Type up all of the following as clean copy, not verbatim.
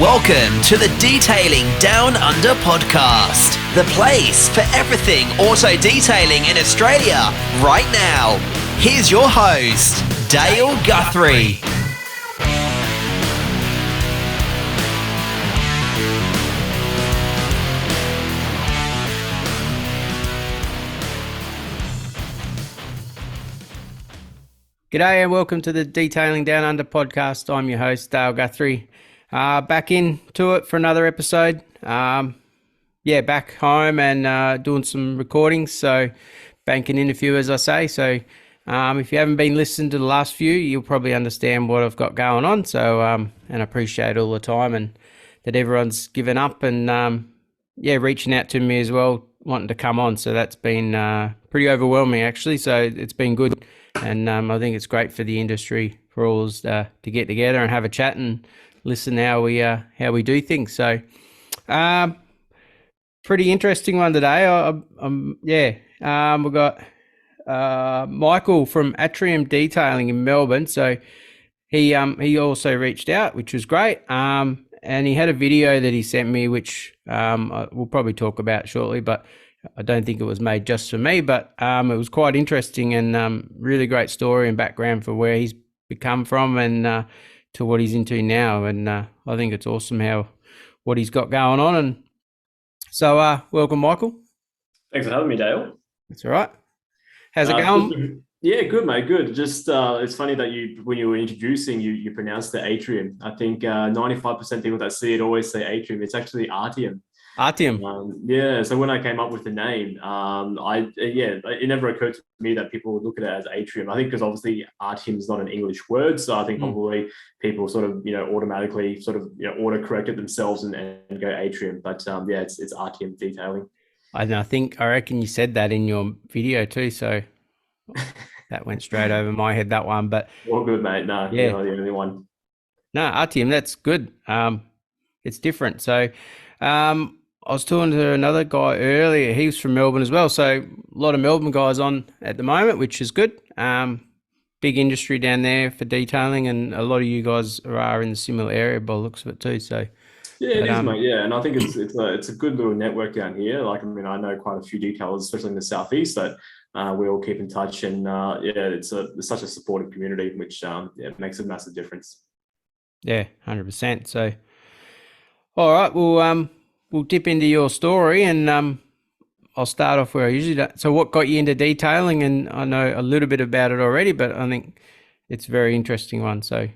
Welcome to the Detailing Down Under podcast, the place for everything auto detailing in Australia right now. Here's your host, Dale Guthrie. G'day and welcome to the Detailing Down Under podcast. I'm your host, Dale Guthrie. Back into it for another episode. Back home and doing some recordings, so banking in a few, as I say. So if you haven't been listening to the last few, you'll probably understand what I've got going on. So and I appreciate all the time and that everyone's given up and reaching out to me as well, wanting to come on. So that's been pretty overwhelming actually. So it's been good. And I think it's great for the industry for all us to get together and have a chat and listen how we do things. So, pretty interesting one today. We've got Michael from Atrium Detailing in Melbourne. So he also reached out, which was great. And he had a video that he sent me, which we'll probably talk about shortly, but I don't think it was made just for me, but it was quite interesting and really great story and background for where he's become from and to what he's into now. And I think it's awesome what he's got going on. And so welcome, Michael. Thanks for having me, Dale. That's all right. How's it going? Yeah, good, mate. Good. Just it's funny that when you were introducing, you pronounced the Atrium. I think 95% of people that see it always say Atrium. It's actually Artium. Artium. So when I came up with the name, it never occurred to me that people would look at it as Atrium. I think because obviously Artium is not an English word, so I think probably people sort of automatically sort of auto-correct it themselves and go Atrium. But it's Artium Detailing. I reckon you said that in your video too, so that went straight over my head, that one. But all good, mate. No, you're not the only one. No, Artium, that's good. It's different. So I was talking to another guy earlier. He was from Melbourne as well. So a lot of Melbourne guys on at the moment, which is good. Big industry down there for detailing, and a lot of you guys are in the similar area by the looks of it too. So yeah, it is, mate. Yeah, and I think it's a good little network down here. Like, I mean, I know quite a few detailers, especially in the southeast, that we all keep in touch. And it's such a supportive community, which makes a massive difference. Yeah, 100%. So, all right, we'll dip into your story, and I'll start off where I usually do. So what got you into detailing? And I know a little bit about it already, but I think it's a very interesting one. So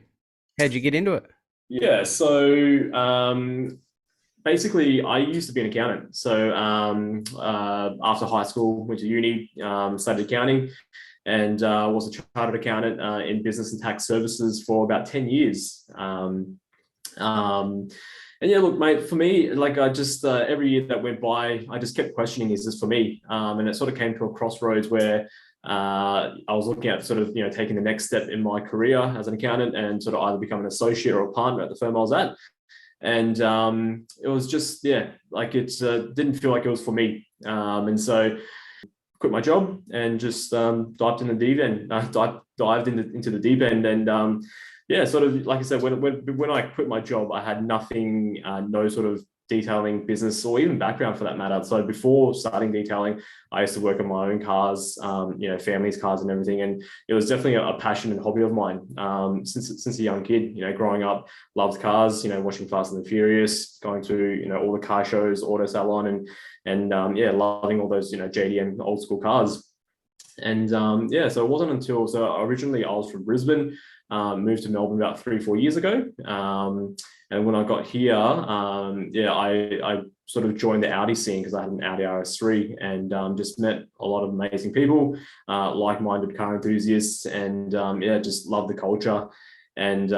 how'd you get into it? Yeah, so basically I used to be an accountant. So after high school, went to uni, studied accounting, and was a chartered accountant in business and tax services for about 10 years. And yeah, look, mate, for me, like I just, every year that went by, I just kept questioning, is this for me? And it sort of came to a crossroads where I was looking at sort of, taking the next step in my career as an accountant and sort of either become an associate or a partner at the firm I was at. And it was just, it didn't feel like it was for me. And so quit my job and just dived into the deep end, dived into the deep end. And sort of like I said, when I quit my job, I had nothing, no sort of detailing business or even background for that matter. So before starting detailing, I used to work on my own cars, family's cars and everything. And it was definitely a passion and hobby of mine since a young kid. Growing up, loved cars. Watching Fast and the Furious, going to all the car shows, auto salon, and loving all those JDM old school cars. And so it wasn't until originally I was from Brisbane. Moved to Melbourne about 3-4 years ago. And when I got here, I sort of joined the Audi scene because I had an Audi RS3 and just met a lot of amazing people, like-minded car enthusiasts, and just love the culture. And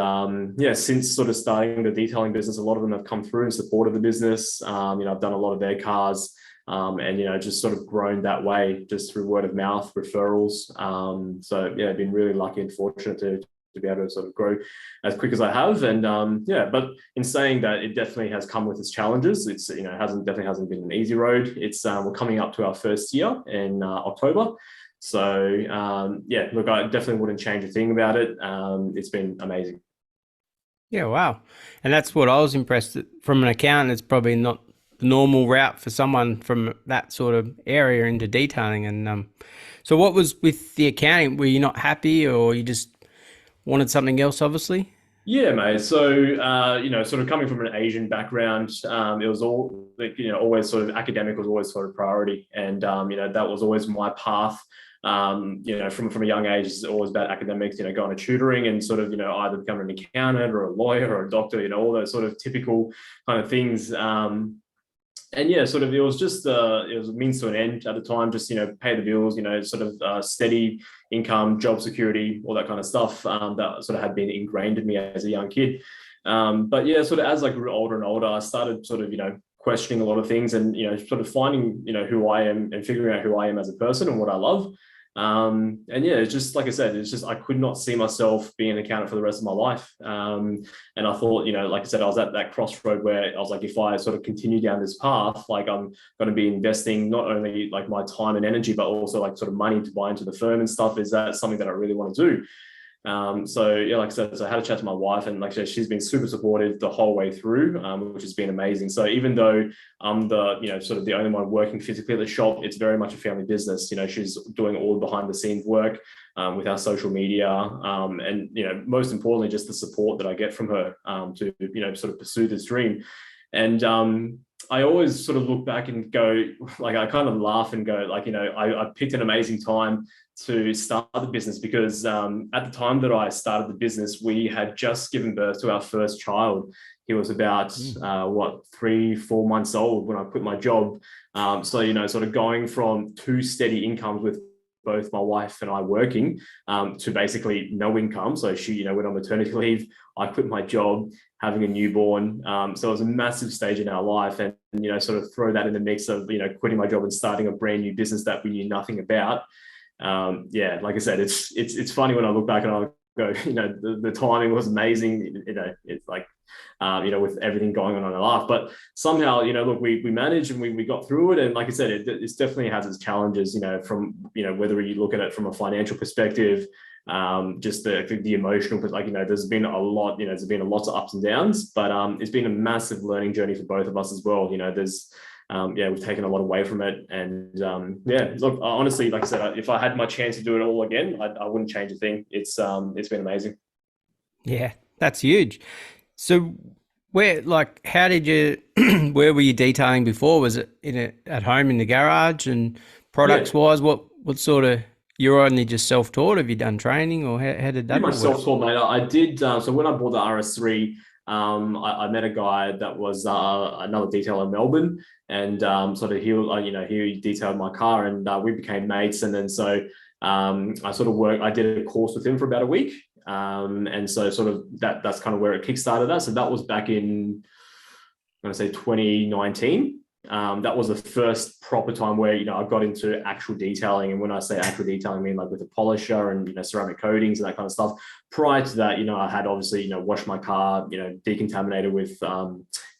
since sort of starting the detailing business, a lot of them have come through and supported the business. I've done a lot of their cars. And just sort of grown that way just through word of mouth referrals. I've been really lucky and fortunate to be able to sort of grow as quick as I have. And but in saying that, it definitely has come with its challenges. It's definitely hasn't been an easy road. It's we're coming up to our first year in October. So look, I definitely wouldn't change a thing about it. It's been amazing. Yeah, wow. And that's what I was impressed at. From an accountant, it's probably not the normal route for someone from that sort of area into detailing. And so what was with the accounting? Were you not happy or you just wanted something else, obviously? Yeah, mate. So, sort of coming from an Asian background, it was all like, always sort of academic was always sort of priority. And, that was always my path. From a young age, it's always about academics, going to tutoring and sort of, either becoming an accountant or a lawyer or a doctor, all those sort of typical kind of things. And yeah, sort of it was just it was a means to an end at the time, just pay the bills, sort of steady income, job security, all that kind of stuff that sort of had been ingrained in me as a young kid. But yeah, sort of as I grew older and older, I started sort of questioning a lot of things and sort of finding who I am and figuring out who I am as a person and what I love. And yeah, it's just like I said, it's just I could not see myself being an accountant for the rest of my life. And I thought, like I said, I was at that crossroad where I was like, if I sort of continue down this path, like I'm going to be investing not only like my time and energy, but also like sort of money to buy into the firm and stuff. Is that something that I really want to do? So yeah, like I said, so I had a chat to my wife, and like I said, she's been super supportive the whole way through, which has been amazing. So even though I'm the, sort of the only one working physically at the shop, it's very much a family business. She's doing all the behind the scenes work with our social media, and most importantly, just the support that I get from her to sort of pursue this dream. And I always sort of look back and go, like, I kind of laugh and go, like, I picked an amazing time to start the business because at the time that I started the business, we had just given birth to our first child. He was about 3-4 months old when I quit my job. So sort of going from two steady incomes with both my wife and I working to basically no income. So she went on maternity leave. I quit my job, having a newborn. So it was a massive stage in our life, and sort of throw that in the mix of quitting my job and starting a brand new business that we knew nothing about. Yeah, like I said, it's funny when I look back and I go, the timing was amazing. It's like, with everything going on in our life, but somehow, look, we managed and we got through it. And like I said, it definitely has its challenges, from, whether you look at it from a financial perspective, just the emotional, but like, there's been a lot, there's been lots of ups and downs, but it's been a massive learning journey for both of us as well. We've taken a lot away from it. And look, honestly, like I said, if I had my chance to do it all again, I wouldn't change a thing. It's been amazing. Yeah, that's huge. So how did you, where were you detailing before? Was it at home in the garage, and products wise, what sort of, you're only just self-taught? Have you done training, or how did that Pretty much work? self-taught, mate. I did. So when I bought the RS3, I met a guy that was another detailer in Melbourne, and sort of he detailed my car, and we became mates. And then I did a course with him for about a week, and so sort of that's kind of where it kickstarted that. So that was back in, I'm going to say 2019. That was the first proper time where I got into actual detailing, and when I say actual detailing, I mean like with a polisher and ceramic coatings and that kind of stuff. Prior to that, I had obviously washed my car, decontaminated with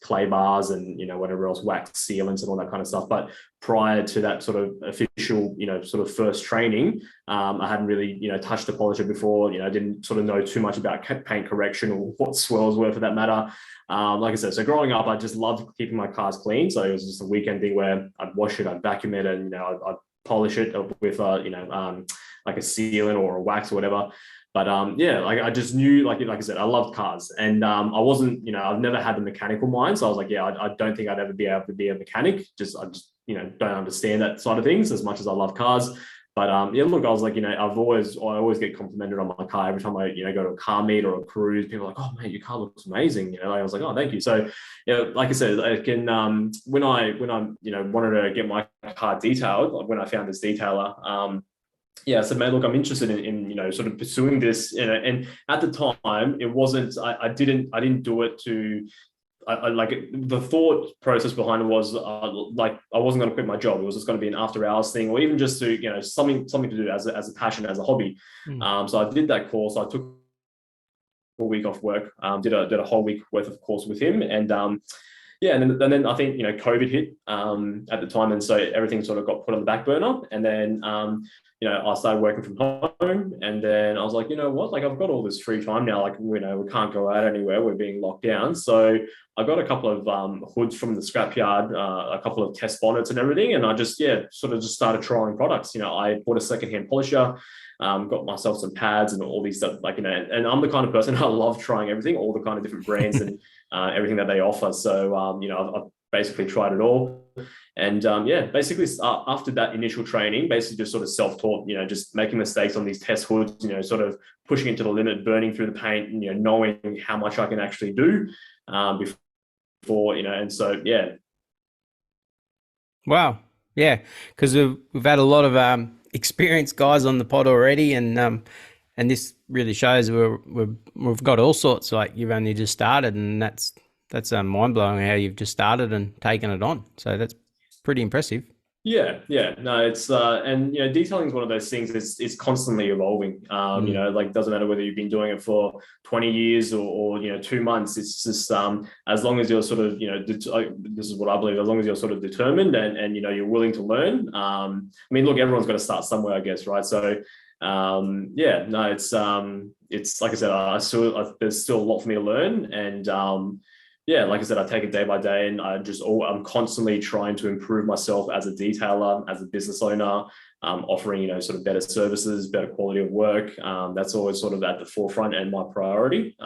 clay bars and whatever else, wax sealants and all that kind of stuff. But prior to that sort of official sort of first training, I hadn't really touched a polisher before. I didn't sort of know too much about paint correction or what swirls were for that matter. Like I said, so growing up, I just loved keeping my cars clean. So it was just a weekend thing where I'd wash it, I'd vacuum it, and I'd polish it with like a sealant or a wax or whatever. But like I just knew, like I said, I loved cars, and I wasn't, I've never had the mechanical mind. So I was like, yeah, I don't think I'd ever be able to be a mechanic. I just don't understand that side of things as much as I love cars. But look, I was like, I always get complimented on my car every time I, go to a car meet or a cruise. People are like, oh man, your car looks amazing. I was like, oh, thank you. So, like I said, I can, when I wanted to get my car detailed, like when I found this detailer, so man, look, I'm interested in sort of pursuing this, and at the time, it wasn't. I didn't do it to. I like the thought process behind it was like I wasn't going to quit my job. It was just going to be an after hours thing, or even just to something to do as a passion, as a hobby. So I did that course. I took a week off work, did a whole week worth of course with him, and and then I think COVID hit at the time, and so everything sort of got put on the back burner. And then I started working from home, and then I was like, you know what, like I've got all this free time now, like, we can't go out anywhere, we're being locked down. So I got a couple of hoods from the scrapyard, a couple of test bonnets and everything. And I just, sort of just started trialing products. I bought a secondhand polisher, got myself some pads and all these stuff, like, and I'm the kind of person, I love trying everything, all the kind of different brands and everything that they offer. So, I've basically tried it all. And basically after that initial training, basically just sort of self-taught, just making mistakes on these test hoods, sort of pushing it to the limit, burning through the paint, and, knowing how much I can actually do before, and so, yeah. Wow. Yeah. Because we've had a lot of experienced guys on the pod already, and this really shows we've got all sorts. Like, you've only just started, and that's mind blowing how you've just started and taken it on. So that's pretty impressive. Yeah. No, it's and detailing is one of those things. It's constantly evolving. Like, doesn't matter whether you've been doing it for 20 years or 2 months. It's just as long as you're sort of this is what I believe. As long as you're sort of determined and you're willing to learn. Look, everyone's got to start somewhere, I guess, right? So it's like I said, there's still a lot for me to learn, and like I said, I take it day by day, and I'm constantly trying to improve myself as a detailer, as a business owner, offering, sort of better services, better quality of work. That's always sort of at the forefront, and my priority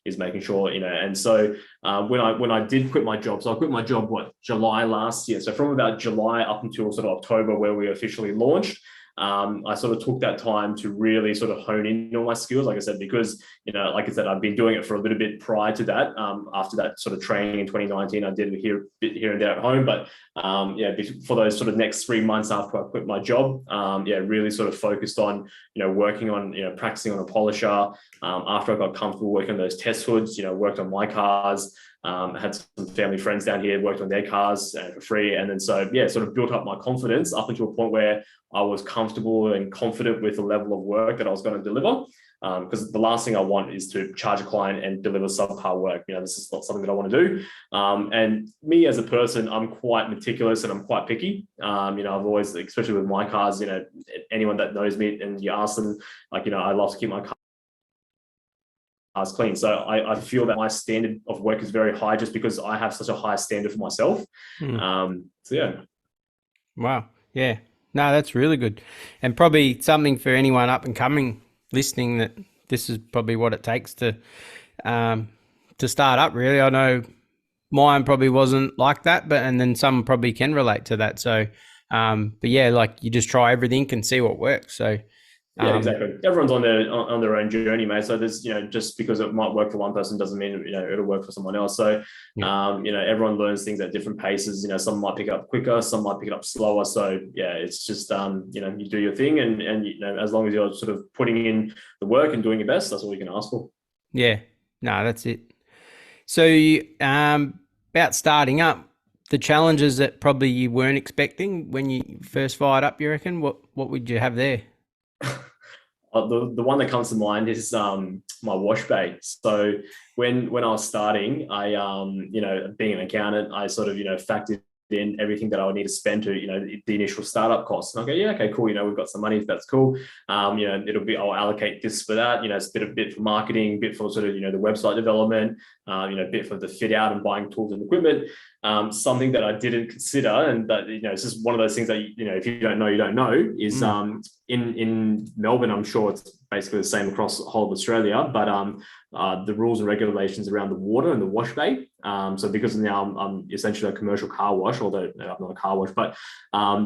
is making sure, and so when I did quit my job, so I quit my job, July last year. So from about July up until sort of October, where we officially launched, I sort of took that time to really sort of hone in on my skills, like I said, because, like I said, I've been doing it for a little bit prior to that. After that sort of training in 2019, I did a bit here and there at home, but for those sort of next 3 months after I quit my job, really sort of focused on, working on, practicing on a polisher. After I got comfortable working on those test hoods, worked on my cars. I had some family friends down here, worked on their cars for free. And then sort of built up my confidence up until a point where I was comfortable and confident with the level of work that I was going to deliver. Because the last thing I want is to charge a client and deliver subpar work. This is not something that I want to do. And me as a person, I'm quite meticulous and I'm quite picky. I've always, especially with my cars, anyone that knows me and you ask them, like, I love to keep my cars clean. So I feel that my standard of work is very high just because I have such a high standard for myself. Wow. Yeah. No, that's really good. And probably something for anyone up and coming listening, that this is probably what it takes to start up, really. I know mine probably wasn't like that, and then some probably can relate to that. So, but yeah, like, you just try everything and see what works. So, exactly. Everyone's on their own journey, mate. So there's, just because it might work for one person doesn't mean, it'll work for someone else. So, everyone learns things at different paces. Some might pick it up quicker, some might pick it up slower. So it's just, you do your thing, and as long as you're sort of putting in the work and doing your best, that's all you can ask for. Yeah, no, that's it. So, about starting up, the challenges that probably you weren't expecting when you first fired up, you reckon? What would you have there? The one that comes to mind is my wash bay. So when I was starting, I being an accountant, I sort of factored in everything that I would need to spend to the initial startup costs. And I go, okay, cool. We've got some money. That's cool. It'll be, I'll allocate this for that. It's a bit for marketing, bit for sort of the website development, bit for the fit out and buying tools and equipment. Something that I didn't consider, and that it's just one of those things that if you don't know, you don't know, is in Melbourne. I'm sure it's basically the same across the whole of Australia, but the rules and regulations around the water and the wash bay. So because now I'm essentially a commercial car wash, although I'm not a car wash, but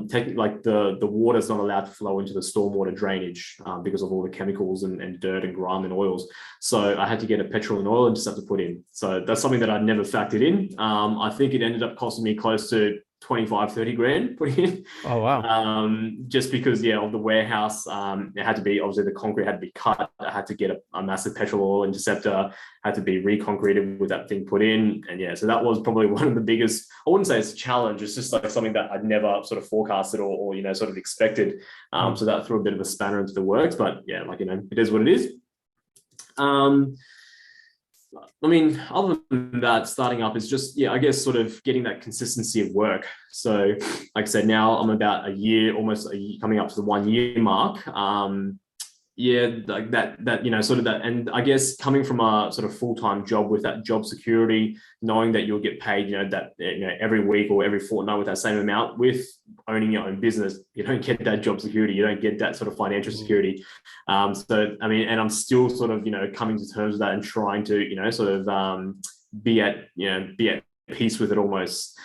technically, like, the water is not allowed to flow into the stormwater drainage because of all the chemicals and dirt and grime and oils. So I had to get a petrol and oil and just have to put in. So that's something that I'd never factored in. I think it ended up costing me close to 25-30 grand putting in. Oh wow. Just because of the warehouse, it had to be, obviously the concrete had to be cut. I had to get a massive petrol oil interceptor, had to be reconcreted with that thing put in. And so that was probably one of the biggest, I wouldn't say it's a challenge, it's just like something that I'd never sort of forecasted or sort of expected. So that threw a bit of a spanner into the works, but it is what it is. I mean, other than that, starting up is just, I guess sort of getting that consistency of work. So, like I said, now I'm about a year, almost a year, coming up to the 1 year mark. Like that, sort of that. And I guess coming from a sort of full-time job with that job security, knowing that you'll get paid, every week or every fortnight with that same amount. With owning your own business, you don't get that job security. You don't get that sort of financial security. So, I mean, and I'm still sort of, coming to terms with that and trying to, sort of be at peace with it almost.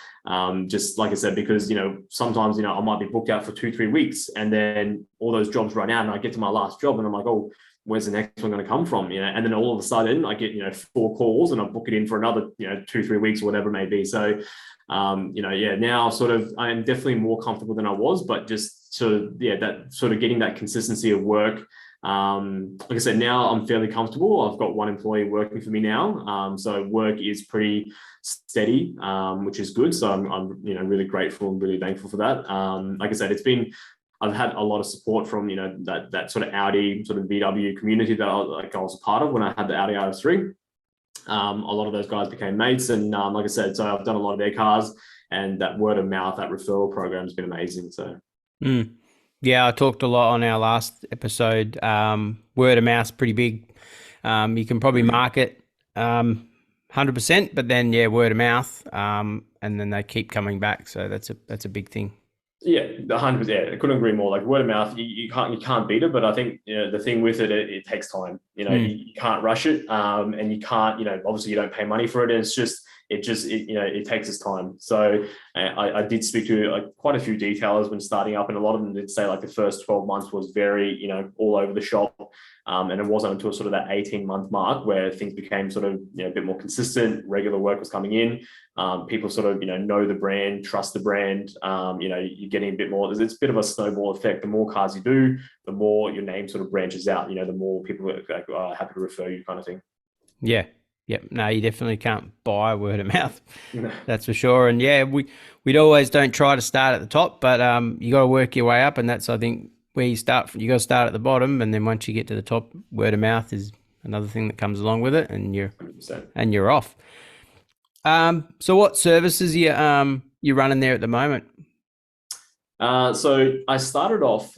Just like I said, because sometimes I might be booked out for 2-3 weeks, and then all those jobs run out, and I get to my last job, and I'm like, oh, where's the next one going to come from? And then all of a sudden I get 4 calls, and I book it in for another 2-3 weeks or whatever it may be. So now sort of I am definitely more comfortable than I was, but just that sort of getting that consistency of work. Like I said, now I'm fairly comfortable. I've got 1 employee working for me now. So work is pretty steady, which is good. So I'm really grateful and really thankful for that. Like I said, I've had a lot of support from, that sort of Audi sort of VW community that I was a part of when I had the Audi RS3. A lot of those guys became mates, and like I said, so I've done a lot of their cars, and that word of mouth, that referral program has been amazing. So. Yeah, I talked a lot on our last episode. Word of mouth's pretty big. You can probably market 100%, but then word of mouth, and then they keep coming back. So that's a big thing. Yeah, 100%. Yeah, I couldn't agree more. Like word of mouth, you can't beat it. But I think the thing with it takes time. You can't rush it, and you can't. Obviously you don't pay money for it, and it takes its time. So I did speak to quite a few detailers when starting up, and a lot of them did say like the first 12 months was very all over the shop, and it wasn't until sort of that 18-month mark where things became sort of a bit more consistent. Regular work was coming in. People sort of know the brand, trust the brand. You're getting a bit more. It's a bit of a snowball effect. The more cars you do, the more your name sort of branches out. The more people are happy to refer you, kind of thing. Yeah. Yep. No, you definitely can't buy word of mouth. No. That's for sure. And we'd always don't try to start at the top, but you got to work your way up, and that's, I think, where you start. You got to start at the bottom, and then once you get to the top, word of mouth is another thing that comes along with it, and you're off. So what services you're running there at the moment? So I started off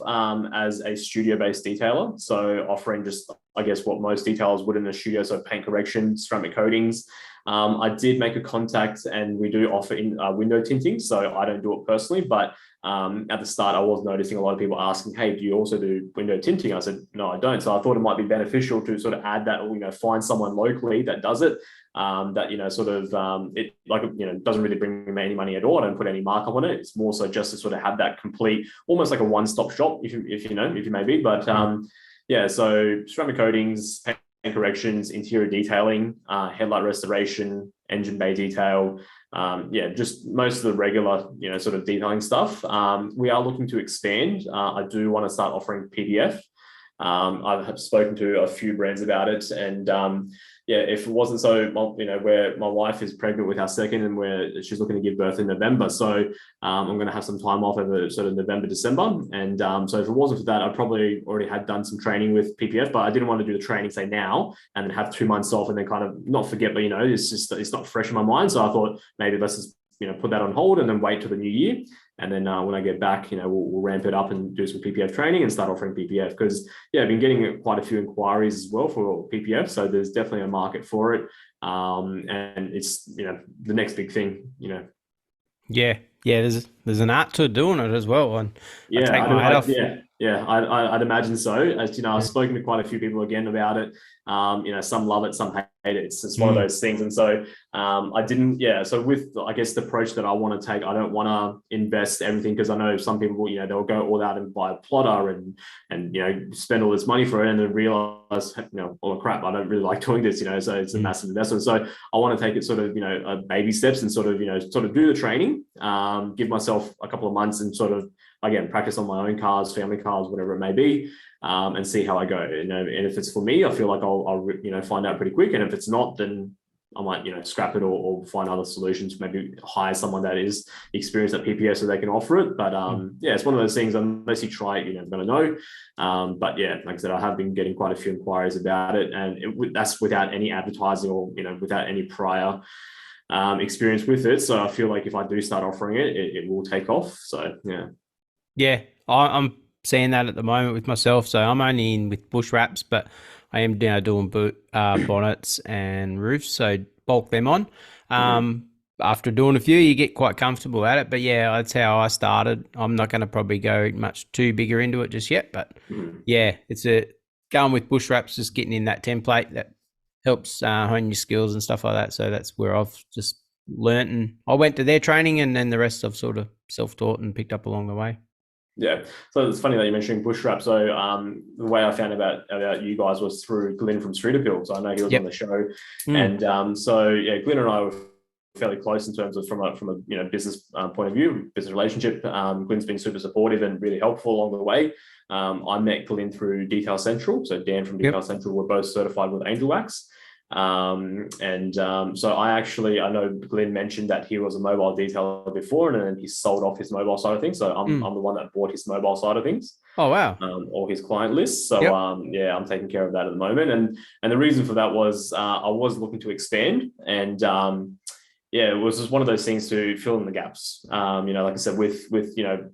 as a studio-based detailer, so offering just, I guess, what most detailers would in the studio, so paint correction, ceramic coatings. I did make a contact, and we do offer in window tinting, so I don't do it personally, but at the start I was noticing a lot of people asking, hey, do you also do window tinting? I said, no, I don't. So I thought it might be beneficial to sort of add that, or find someone locally that does it. It doesn't really bring me any money at all. I don't put any markup on it. It's more so just to sort of have that complete, almost like a one-stop shop, if you may be. But so ceramic coatings, paint corrections, interior detailing, headlight restoration, engine bay detail, just most of the regular, sort of detailing stuff. We are looking to expand. I do want to start offering PPF. I have spoken to a few brands about it, and if it wasn't so, where my wife is pregnant with our second, and where she's looking to give birth in November, so I'm going to have some time off over sort of November, December, and so if it wasn't for that, I probably already had done some training with PPF, but I didn't want to do the training say now and then have 2 months off and then kind of not forget, but it's not fresh in my mind, so I thought maybe let's just put that on hold and then wait till the new year. And then when I get back, we'll ramp it up and do some PPF training and start offering PPF, because I've been getting quite a few inquiries as well for PPF. So there's definitely a market for it. And it's, the next big thing, Yeah. There's an art to doing it as well. And I'd imagine so. As I've spoken to quite a few people again about it. Some love it, some hate it. It's one of those things. And so so with, I guess, the approach that I want to take, I don't want to invest everything, because I know some people, they'll go all out and buy a plotter and spend all this money for it, and then realize, oh crap, I don't really like doing this, so it's a massive investment. So I want to take it sort of, baby steps, and sort of do the training, give myself a couple of months and sort of, again, practice on my own cars, family cars, whatever it may be, and see how I go. And if it's for me, I feel like I'll find out pretty quick. And if it's not, then I might, scrap it or find other solutions, maybe hire someone that is experienced at PPF so they can offer it. But yeah, it's one of those things, unless you try it, you're never going to know. But yeah, like I said, I have been getting quite a few inquiries about it, and that's without any advertising or, without any prior experience with it. So I feel like if I do start offering it, it will take off. So yeah. Yeah, I'm seeing that at the moment with myself. So I'm only in with bush wraps, but I am now doing bonnets and roofs, so bulk them on. After doing a few, you get quite comfortable at it. But yeah, that's how I started. I'm not going to probably go much too bigger into it just yet. But yeah, it's going with bush wraps, just getting in that template that helps hone your skills and stuff like that. So that's where I've just learnt, and I went to their training, and then the rest I've sort of self-taught and picked up along the way. Yeah, so it's funny that you're mentioning bush wrap. So the way I found about you guys was through Glenn from Street Appeal. So I know he was on the show, and so yeah, Glenn and I were fairly close in terms of from a business point of view, business relationship. Glenn's been super supportive and really helpful along the way. I met Glenn through Detail Central. So Dan from Detail Central were both certified with Angel Wax. So I know Glenn mentioned that he was a mobile detailer before, and then he sold off his mobile side of things. So I'm the one that bought his mobile side of things. Oh wow! Or his client list. So I'm taking care of that at the moment. And the reason for that was I was looking to expand, and it was just one of those things to fill in the gaps. Like I said, with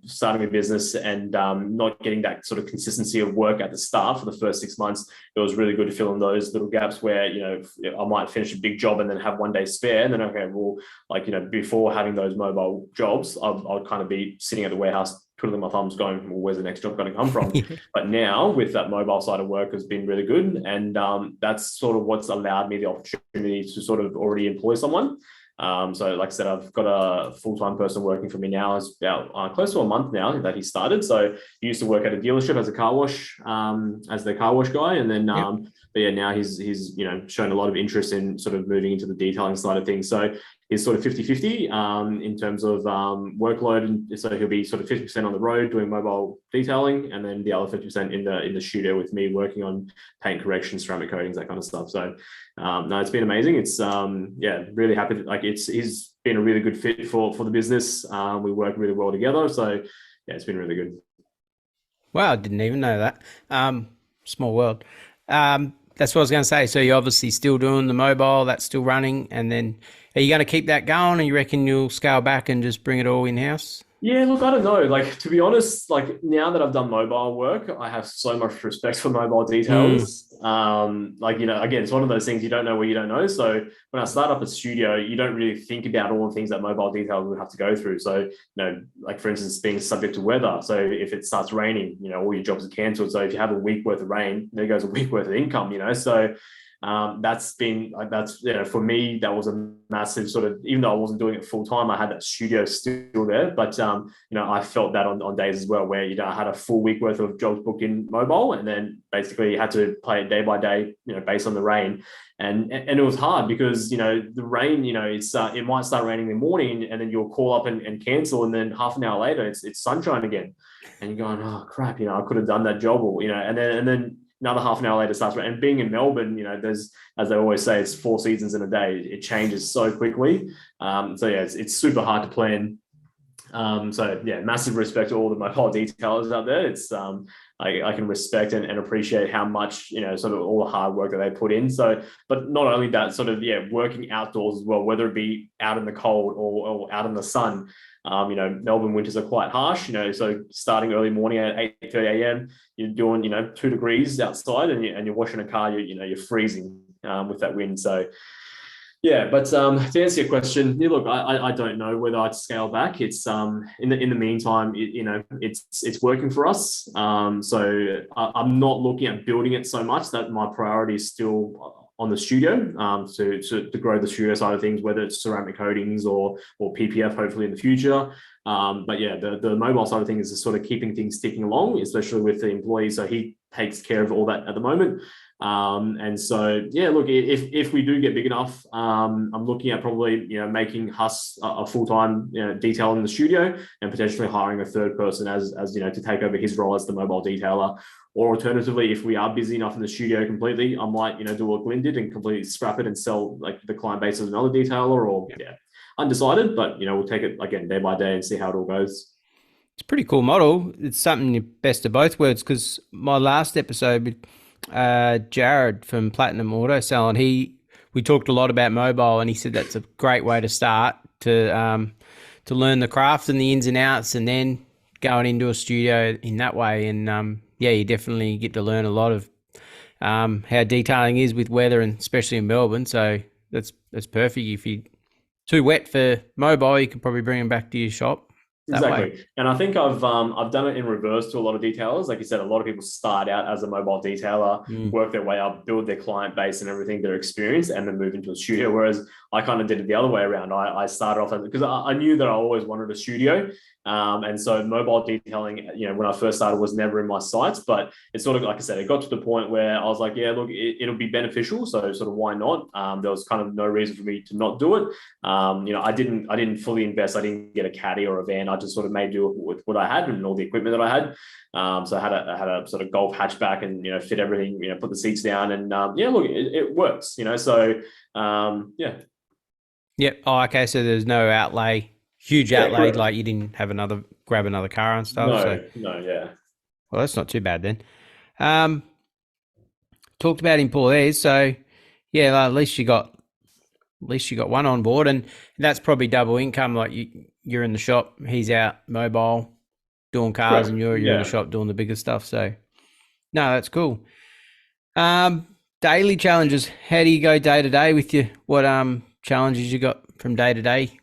starting a business and not getting that sort of consistency of work at the start for the first 6 months, it was really good to fill in those little gaps where, I might finish a big job and then have one day spare. And then, before having those mobile jobs, I'll kind of be sitting at the warehouse, twiddling my thumbs going, well, where's the next job going to come from? But now with that mobile side of work has been really good. And that's sort of what's allowed me the opportunity to sort of already employ someone. So like I said, I've got a full-time person working for me now. It's about close to a month now that he started. So he used to work at a dealership as a car wash, as the car wash guy. And then, but yeah, now he's shown a lot of interest in sort of moving into the detailing side of things. So he's sort of 50-50 in terms of workload. And so he'll be sort of 50% on the road doing mobile detailing, and then the other 50% in the studio with me working on paint correction, ceramic coatings, that kind of stuff. So no, it's been amazing. It's really happy. He's been a really good fit for the business. We work really well together. So yeah, it's been really good. Wow, I didn't even know that. Small world. That's what I was going to say. So you're obviously still doing the mobile, that's still running, and then are you going to keep that going, or you reckon you'll scale back and just bring it all in-house? Yeah, look, I don't know. To be honest, now that I've done mobile work, I have so much respect for mobile details. Again, it's one of those things you don't know what you don't know. So when I start up a studio, you don't really think about all the things that mobile details would have to go through. So, for instance, being subject to weather. So if it starts raining, all your jobs are cancelled. So if you have a week worth of rain, there goes a week worth of income, So that's for me, that was a massive sort of, even though I wasn't doing it full time, I had that studio still there. But I felt that on days as well, where I had a full week worth of jobs booked in mobile, and then basically had to play it day by day, based on the rain. And it was hard because the rain, it might start raining in the morning, and then you'll call up and cancel, and then half an hour later it's sunshine again, and you're going, oh crap, I could have done that job, or and then another half an hour later starts. And being in Melbourne, there's, as they always say, it's 4 seasons in a day. It changes so quickly. It's super hard to plan. Massive respect to all the mobile detailers out there. It's I can respect and appreciate how much, sort of all the hard work that they put in. So, but not only that, sort of, working outdoors as well, whether it be out in the cold or out in the sun. Melbourne winters are quite harsh, so starting early morning at 8:30 a.m., you're doing, 2 degrees outside, and you're washing a car, you're freezing with that wind. So, yeah, but to answer your question, look, I don't know whether I'd scale back. It's in the meantime, it's working for us. So I'm not looking at building it so much. That my priority is still on the studio, to grow the studio side of things, whether it's ceramic coatings or PPF, hopefully in the future. But yeah, the mobile side of things is sort of keeping things ticking along, especially with the employees. So he takes care of all that at the moment. And so, yeah, look, if we do get big enough, I'm looking at probably, making Huss a full-time, detailer in the studio, and potentially hiring a third person as to take over his role as the mobile detailer. Or alternatively, if we are busy enough in the studio completely, I might, do what Glenn did and completely scrap it and sell like the client base as another detailer, or undecided, but we'll take it again day by day and see how it all goes. It's a pretty cool model. It's something best of both worlds, because my last episode, Jared from Platinum Auto Salon, we talked a lot about mobile, and he said that's a great way to start to learn the craft and the ins and outs, and then going into a studio in that way. And you definitely get to learn a lot of how detailing is with weather, and especially in Melbourne. So that's perfect. If you're too wet for mobile, you can probably bring them back to your shop. Exactly. And I think I've done it in reverse to a lot of detailers. Like you said, a lot of people start out as a mobile detailer, work their way up, build their client base and everything, their experience, and then move into a studio. Whereas I kind of did it the other way around. I started off because I knew that I always wanted a studio. And so mobile detailing, when I first started, was never in my sights, but it's sort of, like I said, it got to the point where I was like, yeah, look, it'll be beneficial. So sort of why not? There was kind of no reason for me to not do it. I didn't fully invest. I didn't get a caddy or a van. I just sort of made do with what I had and all the equipment that I had. So I had a sort of Golf hatchback and, fit everything, put the seats down and, look, it works, so, yeah. Yep. Oh, okay. So there's no huge outlay, correct. Like you didn't have grab another car and stuff. No, yeah. Well, that's not too bad then. Talked about employees, so yeah, at least you got one on board, and that's probably double income. Like you're in the shop, he's out mobile doing cars, correct. And you're in the shop doing the bigger stuff. So no, that's cool. Daily challenges. How do you go day to day with you? What challenges you got from day to day?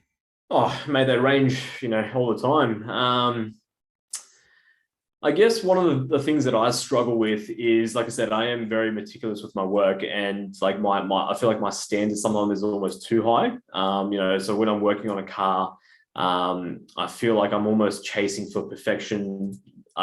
Oh, mate, they range, all the time. I guess one of the things that I struggle with is, like I said, I am very meticulous with my work, and like I feel like my standards sometimes is almost too high. So when I'm working on a car, I feel like I'm almost chasing for perfection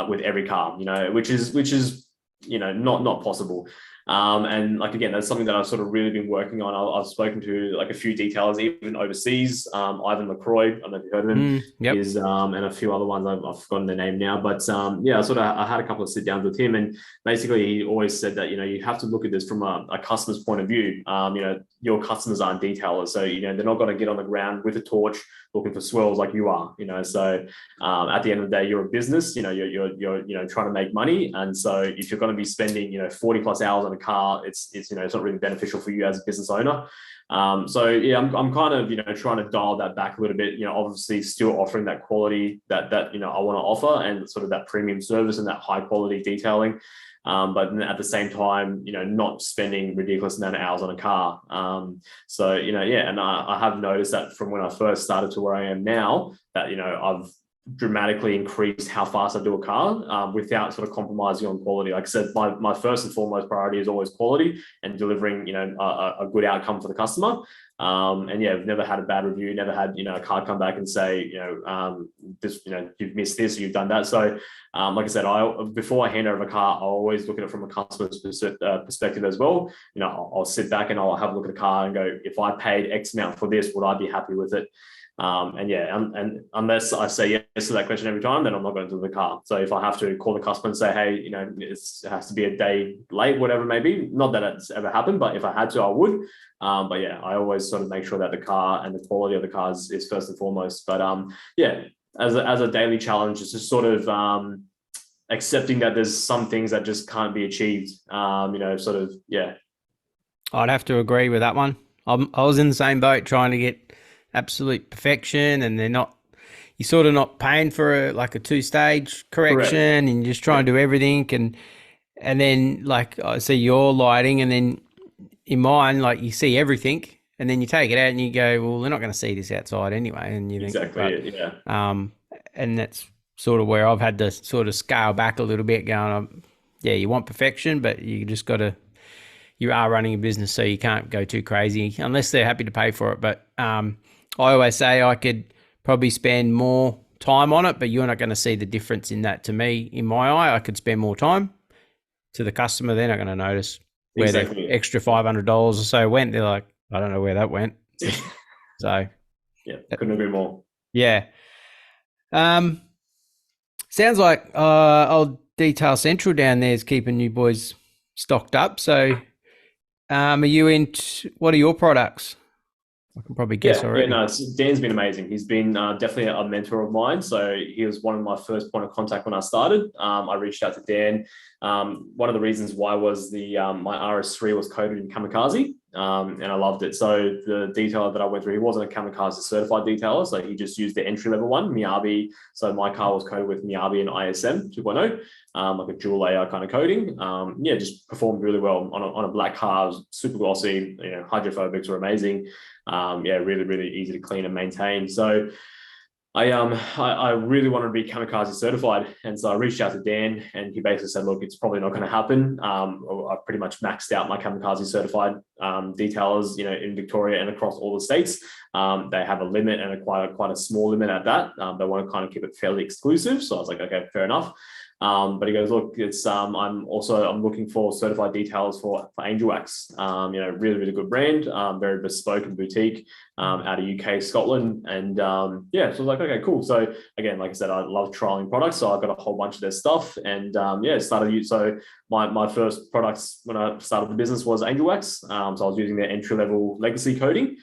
with every car, which is not possible. And like, again, that's something that I've sort of really been working on. I've spoken to like a few detailers, even overseas. Ivan LaCroix, I don't know if you've heard of him, yep. And a few other ones. I've forgotten their name now, but I had a couple of sit downs with him, and basically he always said that, you have to look at this from a customer's point of view. Your customers aren't detailers, so, they're not going to get on the ground with a torch looking for swirls like you are, so at the end of the day, you're a business, you're trying to make money. And so if you're going to be spending, 40 plus hours on a car, it's not really beneficial for you as a business owner. I'm kind of, trying to dial that back a little bit, obviously still offering that quality that I want to offer, and sort of that premium service and that high quality detailing. But at the same time, not spending ridiculous amount of hours on a car. And I have noticed that from when I first started to where I am now, that, I've dramatically increased how fast I do a car without sort of compromising on quality. Like I said, my first and foremost priority is always quality and delivering, a good outcome for the customer. I've never had a bad review, never had, a car come back and say, you've missed this, you've done that. So, like I said, before I hand over a car, I'll always look at it from a customer's perspective as well. I'll sit back and I'll have a look at the car and go, if I paid X amount for this, would I be happy with it? And unless I say yes to that question every time, then I'm not going to the car. So if I have to call the customer and say, hey, it has to be a day late, whatever it may be, not that it's ever happened, but if I had to, I would. I always sort of make sure that the car and the quality of the cars is first and foremost. But as a daily challenge, it's just sort of accepting that there's some things that just can't be achieved. I'd have to agree with that one. I was in the same boat, trying to get absolute perfection, and you're sort of not paying for a two-stage correction. Correct. And you're just trying to do everything, and then like I see your lighting, and then in mine, like you see everything, and then you take it out and you go, well, they're not going to see this outside anyway, and you think exactly, and that's sort of where I've had to sort of scale back a little bit, going, you want perfection, but you just got to. You are running a business, so you can't go too crazy unless they're happy to pay for it. But I always say I could probably spend more time on it, but you're not going to see the difference in that. To me, in my eye, I could spend more time. To the customer, they're not going to notice. where Exactly. the extra $500 or so went. They're like, I don't know where that went. So Yeah, couldn't agree more. yeah. Sounds like old Detail Central down there is keeping you boys stocked up. So are you what are your products? I can probably guess already. No, Dan's been amazing. He's been definitely a mentor of mine. So he was one of my first point of contact when I started. I reached out to Dan. One of the reasons why was my RS3 was coded in Kamikaze, and I loved it. So the detailer that I went through, he wasn't a Kamikaze certified detailer, so he just used the entry level one, Miyabi. So my car was coded with Miyabi and ISM 2.0, like a dual layer kind of coating. Just performed really well on a black car. Super glossy. Hydrophobics were amazing. Really, really easy to clean and maintain. So I really wanted to be Kamikaze certified. And so I reached out to Dan and he basically said, look, it's probably not going to happen. I've pretty much maxed out my Kamikaze certified detailers, in Victoria and across all the states. They have a limit and quite a small limit at that. They want to kind of keep it fairly exclusive. So I was like, okay, fair enough. But he goes, look, it's I'm looking for certified details for Angel Wax. Really, really good brand, very bespoke and boutique, out of UK, Scotland. And so I was like, okay, cool. So again, like I said, I love trialing products. So I got a whole bunch of their stuff and started use. So my first products when I started the business was Angel Wax. So I was using their entry-level legacy coating.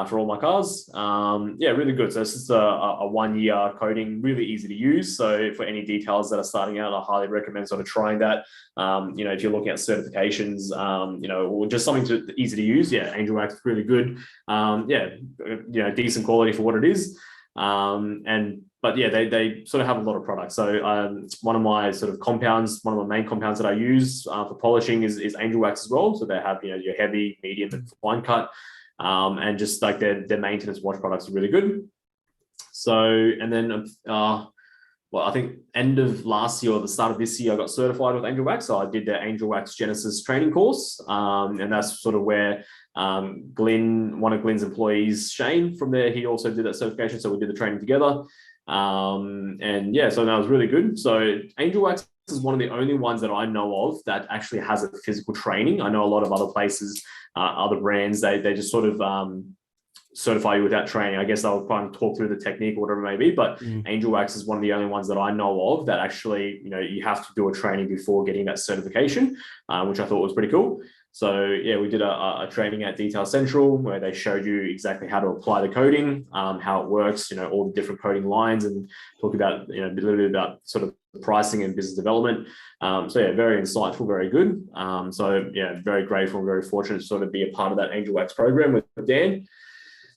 For all my cars. Really good. So this is a 1 year coating, really easy to use. So for any details that are starting out, I highly recommend sort of trying that. If you're looking at certifications, or just something easy to use, Angel Wax is really good. Decent quality for what it is. But they sort of have a lot of products. So one of my sort of compounds, one of my main compounds that I use for polishing is Angel Wax as well. So they have, your heavy, medium, and fine cut. And just like their maintenance wash products are really good. So, and then, I think end of last year or the start of this year, I got certified with Angel Wax. So I did the Angel Wax Genesis training course. And that's sort of where Glenn, one of Glenn's employees, Shane, from there, he also did that certification. So we did the training together. So that was really good. So Angel Wax is one of the only ones that I know of that actually has a physical training. I know a lot of other places, other brands, they just sort of certify you without training. I guess they'll kind of talk through the technique or whatever it may be, but Angel Wax is one of the only ones that I know of that actually, you have to do a training before getting that certification, which I thought was pretty cool. So we did a training at Detail Central where they showed you exactly how to apply the coding, how it works, all the different coding lines, and talk about, a little bit about sort of pricing and business development. Very insightful, very good. Very grateful and very fortunate to sort of be a part of that Angel Wax program with Dan.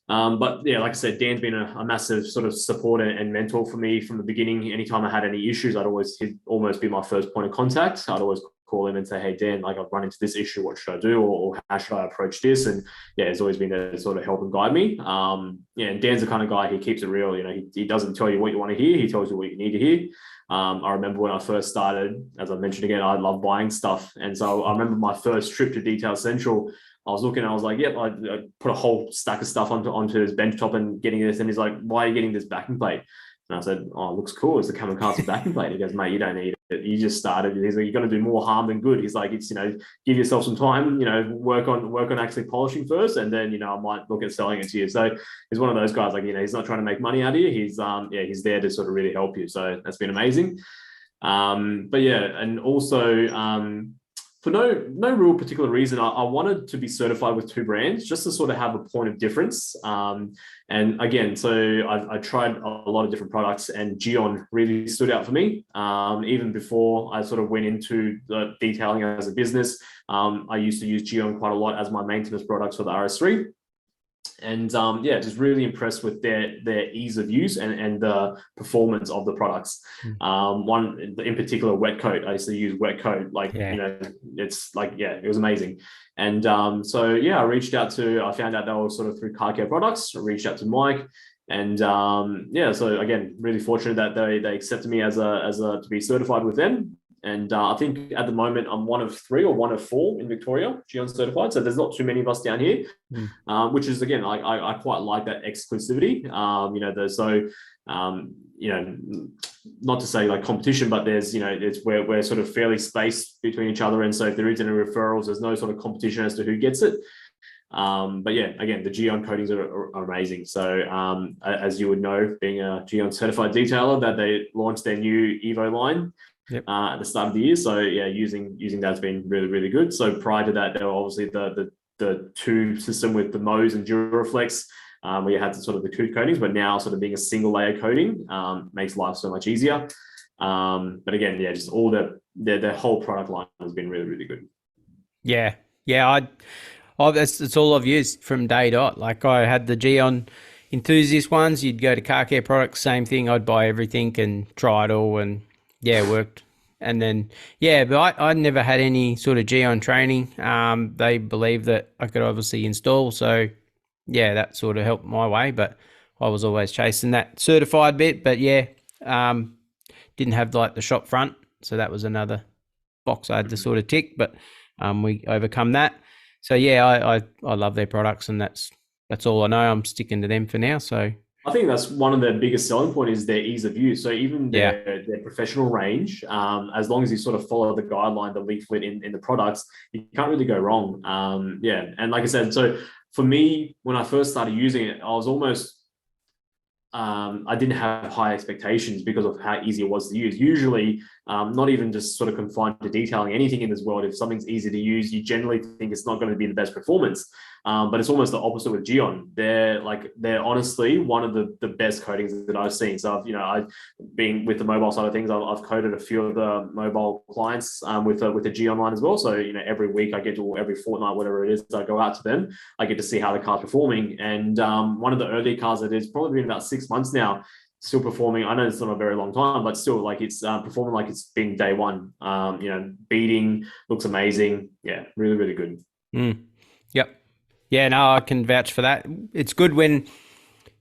Like I said, Dan's been a massive sort of support and mentor for me from the beginning. Anytime I had any issues, he'd almost be my first point of contact. I'd always call him and say, hey, Dan, like I've run into this issue. What should I do? Or how should I approach this? And he's always been there to sort of help and guide me. And Dan's the kind of guy, he keeps it real. He doesn't tell you what you want to hear. He tells you what you need to hear. I remember when I first started, as I mentioned again, I love buying stuff. And so I remember my first trip to Detail Central, I was looking, I was like, I put a whole stack of stuff onto his bench top and getting this. And he's like, why are you getting this backing plate? And I said, oh, it looks cool. It's the Kamikaze backing plate. He goes, mate, you don't need it. You just started. He's like, you're going to do more harm than good. He's like, it's, give yourself some time, work on actually polishing first. And then, I might look at selling it to you. So he's one of those guys, like, he's not trying to make money out of you. He's there to sort of really help you. So that's been amazing. And also, for no real particular reason, I wanted to be certified with two brands just to sort of have a point of difference. And again, so I tried a lot of different products, and Geon really stood out for me. Even before I sort of went into the detailing as a business, I used to use Geon quite a lot as my maintenance products for the RS3. And just really impressed with their ease of use and the performance of the products. One in particular, Wet Coat. I used to use Wet Coat, it's like, it was amazing. And I reached out I found out they were sort of through Car Care Products. I reached out to Mike, and so again, really fortunate that they accepted me as to be certified with them. And I think at the moment I'm one of 3 or one of 4 in Victoria, Geon certified. So there's not too many of us down here, which is, again, I quite like that exclusivity. Not to say like competition, but there's, it's where we're sort of fairly spaced between each other. And so if there is any referrals, there's no sort of competition as to who gets it. But yeah, again, the Geon coatings are amazing. So as you would know, being a Geon certified detailer, that they launched their new Evo line at the start of the year. So yeah, using that's been really, really good. So prior to that, there were obviously the 2 system with the Mohs and Duraflex, where you had the sort of the coat coatings, but now sort of being a single layer coating makes life so much easier. But again, yeah, just all their whole product line has been really, really good. Yeah. It's all I've used from day dot. Like I had the Geon enthusiast ones. You'd go to Car Care Products, same thing. I'd buy everything and try it all, and yeah, it worked. And then but I never had any sort of Geon training. They believed that I could obviously install, so yeah, that sort of helped my way. But I was always chasing that certified bit. But yeah, didn't have like the shop front, so that was another box I had to sort of tick. But we overcome that. So yeah, I love their products, and that's all I know. I'm sticking to them for now. So I think that's one of their biggest selling point is their ease of use. So even their professional range, as long as you sort of follow the guideline, the leaflet in the products, you can't really go wrong. And like I said, so for me, when I first started using it, I was almost I didn't have high expectations because of how easy it was to use. Usually, not even just sort of confined to detailing, anything in this world, if something's easy to use, you generally think it's not going to be the best performance. But it's almost the opposite with Geon. They're honestly one of the best coatings that I've seen. So I've been with the mobile side of things. I've coated a few of the mobile clients with the Geon line as well. So every week I get to, every fortnight, whatever it is, I go out to them. I get to see how the car's performing. And one of the early cars that is probably been about 6 months now, still performing. I know it's not a very long time, but still, like, it's performing like it's been day one. Beating, looks amazing. Yeah, really, really good. Yep. Yeah, no, I can vouch for that. It's good when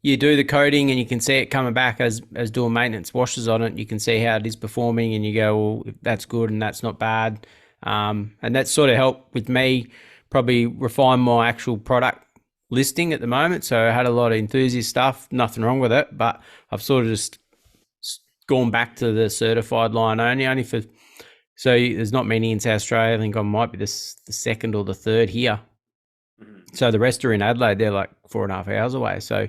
you do the coating and you can see it coming back as doing maintenance washes on it. You can see how it is performing, and you go, well, that's good and that's not bad. And that sort of helped with me probably refine my actual product listing at the moment. So I had a lot of enthusiast stuff, nothing wrong with it, but I've sort of just gone back to the certified line only for, so there's not many in South Australia. I think I might be the second or the third here. So the rest are in Adelaide. They're like 4.5 hours away. So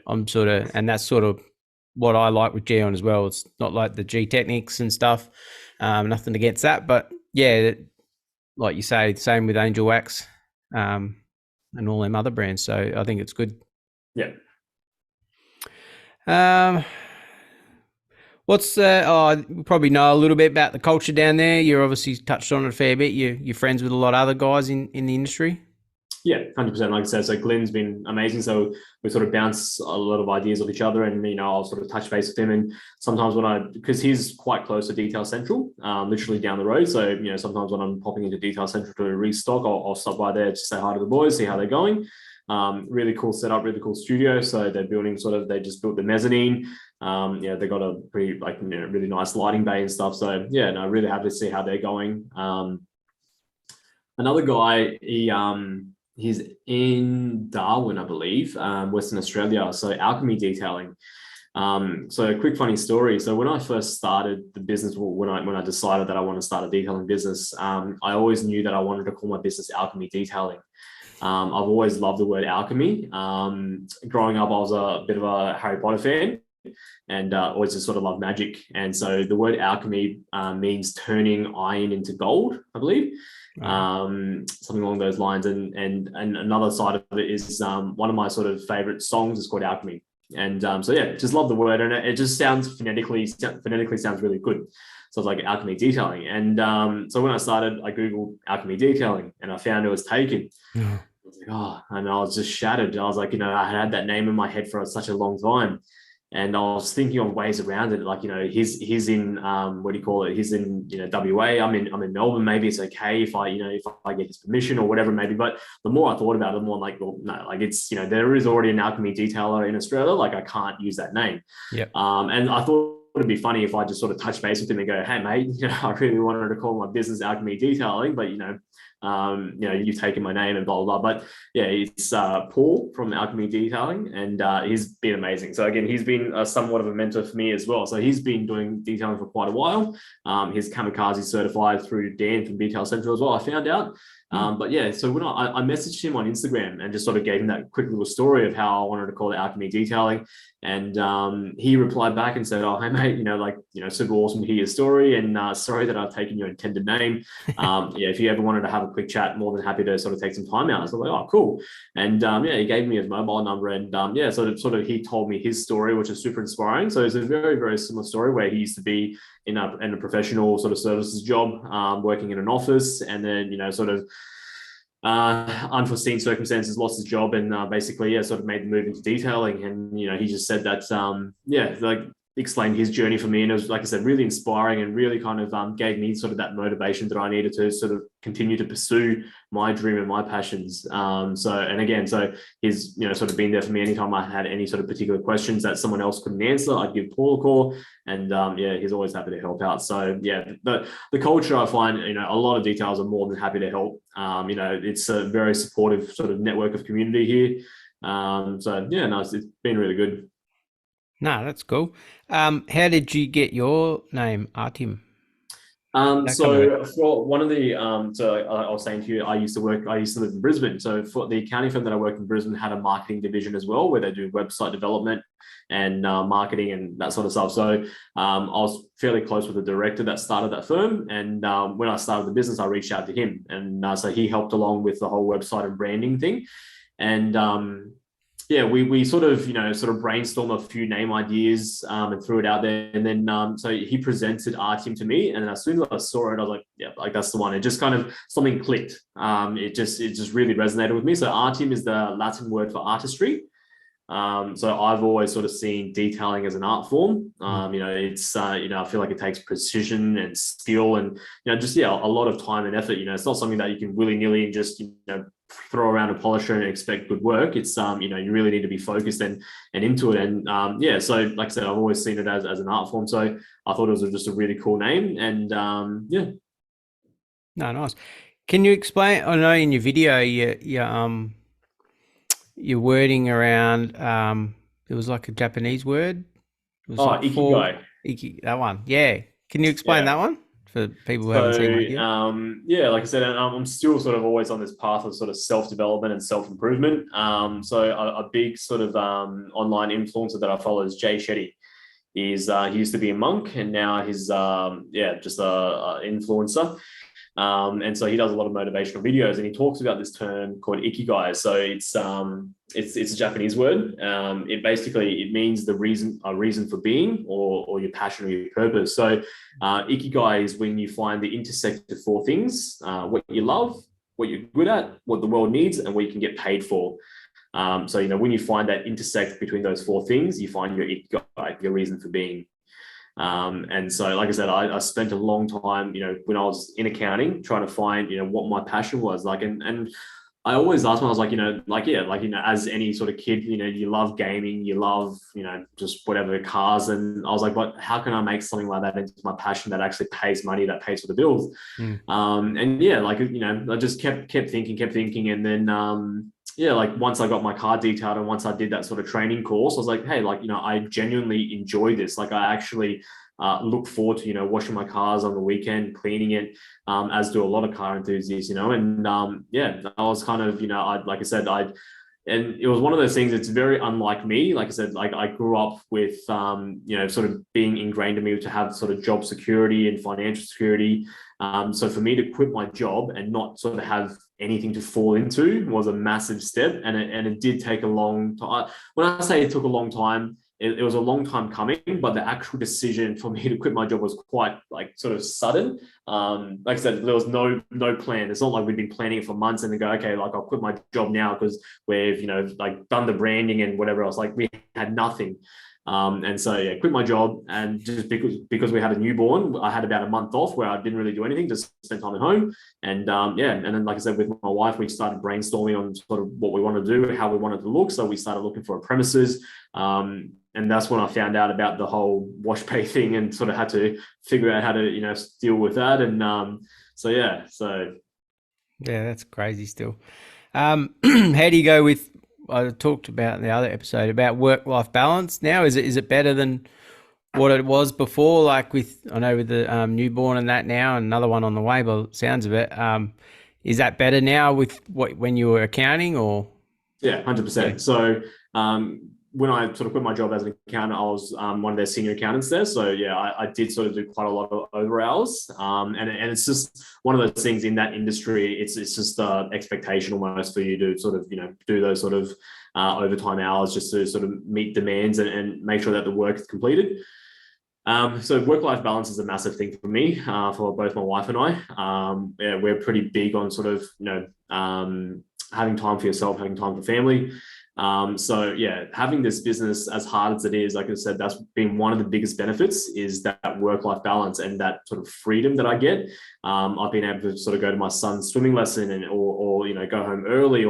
I'm sort of, and that's sort of what I like with Geon as well. It's not like the G Technics and stuff. Nothing against that, but yeah, like you say, same with Angel Wax, and all them other brands. So I think it's good. Yeah. What's you probably know a little bit about the culture down there. You're obviously touched on it a fair bit. You're friends with a lot of other guys in the industry. Yeah, 100%. Like I said, so Glenn's been amazing. So we sort of bounce a lot of ideas off each other, and I'll sort of touch base with him. And sometimes because he's quite close to Detail Central, literally down the road. So sometimes when I'm popping into Detail Central to restock, I'll stop by there to say hi to the boys, see how they're going. Really cool setup, really cool studio. So they're building they just built the mezzanine. They got a pretty really nice lighting bay and stuff. So yeah, no, really happy to see how they're going. Another guy, he's in Darwin, I believe, Western Australia. So Alchemy Detailing. So a quick funny story. So when I first started the business, when I decided that I want to start a detailing business, I always knew that I wanted to call my business Alchemy Detailing. I've always loved the word alchemy. Growing up, I was a bit of a Harry Potter fan, and always just sort of loved magic. And so the word alchemy means turning iron into gold, I believe. Something along those lines. And another side of it is one of my sort of favorite songs is called Alchemy. And so yeah, just love the word, and it just sounds phonetically sounds really good. So it's like Alchemy Detailing. And so when I started, I Googled Alchemy Detailing, and I found it was taken. I was like, and I was just shattered. I was like, I had that name in my head for such a long time. And I was thinking of ways around it. Like, he's in, he's in, WA. I'm in Melbourne. Maybe it's okay if I get his permission or whatever, maybe. But the more I thought about it, the more I'm like, well, no, like it's, there is already an Alchemy Detailer in Australia. Like I can't use that name. Yeah. And I thought it'd be funny if I just sort of touch base with him and go, hey mate, I really wanted to call my business Alchemy Detailing, but you've taken my name and blah blah blah. But yeah, it's Paul from Alchemy Detailing, and he's been amazing. So again, he's been somewhat of a mentor for me as well. So he's been doing detailing for quite a while. He's Kamikaze certified through Dan from Detail Central as well, I found out. But yeah, so when I messaged him on Instagram and just sort of gave him that quick little story of how I wanted to call it Alchemy Detailing, and he replied back and said, "Oh, hey mate, super awesome to hear your story, and sorry that I've taken your intended name. If you ever wanted to have a quick chat, more than happy to sort of take some time out." So I was like, "Oh, cool." And he gave me his mobile number, and sort of he told me his story, which is super inspiring. So it's a very, very similar story where he used to be in a professional sort of services job, working in an office, and then unforeseen circumstances, lost his job, and basically sort of made the move into detailing. And he just said that explained his journey for me, and it was, like I said, really inspiring, and really kind of gave me sort of that motivation that I needed to sort of continue to pursue my dream and my passions. So he's sort of been there for me anytime I had any sort of particular questions that someone else couldn't answer. I'd give Paul a call, and he's always happy to help out. So the culture, I find a lot of details are more than happy to help. It's a very supportive sort of network of community here. It's been really good. No, that's cool. How did you get your name, Artem? So for one of the, I was saying to you, I used to live in Brisbane. So for the accounting firm that I worked in Brisbane had a marketing division as well, where they do website development and marketing and that sort of stuff. So I was fairly close with the director that started that firm. And when I started the business, I reached out to him. And so he helped along with the whole website and branding thing. And we sort of brainstormed a few name ideas and threw it out there. And then so he presented Artem to me, and then as soon as I saw it, I was like, yeah, like that's the one. It just kind of something clicked. It just really resonated with me. So Artem is the Latin word for artistry. So I've always sort of seen detailing as an art form. It's I feel like it takes precision and skill, and a lot of time and effort. It's not something that you can willy-nilly and just throw around a polisher and expect good work. It's you really need to be focused and into it. And so like I said, I've always seen it as an art form. So I thought it was just a really cool name. And No, nice. Can you explain? I know in your video your wording around it was like a Japanese word. It was Ikigai. That one. Yeah. Can you explain that one for people who haven't seen it yet? Like I said, I'm still sort of always on this path of sort of self-development and self-improvement. So a big sort of online influencer that I follow is Jay Shetty. He used to be a monk, and now he's just a influencer. And so he does a lot of motivational videos, and he talks about this term called ikigai. So it's a Japanese word. It means a reason for being, or your passion or your purpose. So ikigai is when you find the intersect of four things: what you love, what you're good at, what the world needs, and what you can get paid for. When you find that intersect between those four things, you find your ikigai, your reason for being. And so, like I said, I spent a long time, when I was in accounting, trying to find, what my passion was like. And I always asked when I was like, as any sort of kid, you love gaming, you love, just whatever, cars. And I was like, but how can I make something like that into my passion that actually pays money, that pays for the bills? I just kept thinking. And then, once I got my car detailed, and once I did that sort of training course, I was like, hey, I genuinely enjoy this. Like, I actually look forward to, washing my cars on the weekend, cleaning it, as do a lot of car enthusiasts, and I was kind of, and it was one of those things that's very unlike me. Like I said, like I grew up with, sort of being ingrained in me to have sort of job security and financial security. So for me to quit my job and not sort of have anything to fall into was a massive step. And it did take a long time. When I say it took a long time, it was a long time coming, but the actual decision for me to quit my job was quite sort of sudden. Like I said, there was no plan. It's not like we've been planning it for months and then go, okay, I'll quit my job now because we've, done the branding and whatever else. Like, we had nothing. And so yeah, quit my job, and just because we had a newborn, I had about a month off where I didn't really do anything, just spend time at home. And yeah, and then like I said, with my wife, we started brainstorming on sort of what we want to do, how we wanted to look. So we started looking for a premises. And that's when I found out about the whole wash pay thing, and sort of had to figure out how to, deal with that. And yeah, that's crazy still. How do you go with, I talked about in the other episode about work-life balance now? Is it better than what it was before? Like with the newborn and that now, and another one on the way, by the sounds of it. Is that better now with when you were accounting, or? Yeah, 100%. Yeah. So when I sort of quit my job as an accountant, I was one of their senior accountants there. So yeah, I did sort of do quite a lot of over hours. And it's just one of those things in that industry. It's just expectation almost for you to sort of, do those sort of overtime hours just to sort of meet demands and make sure that the work is completed. So work-life balance is a massive thing for me, for both my wife and I. Yeah, we're pretty big on sort of, having time for yourself, having time for family. So yeah, having this business, as hard as it is, like I said, that's been one of the biggest benefits, is that work-life balance and that sort of freedom that I get. I've been able to sort of go to my son's swimming lesson or go home early,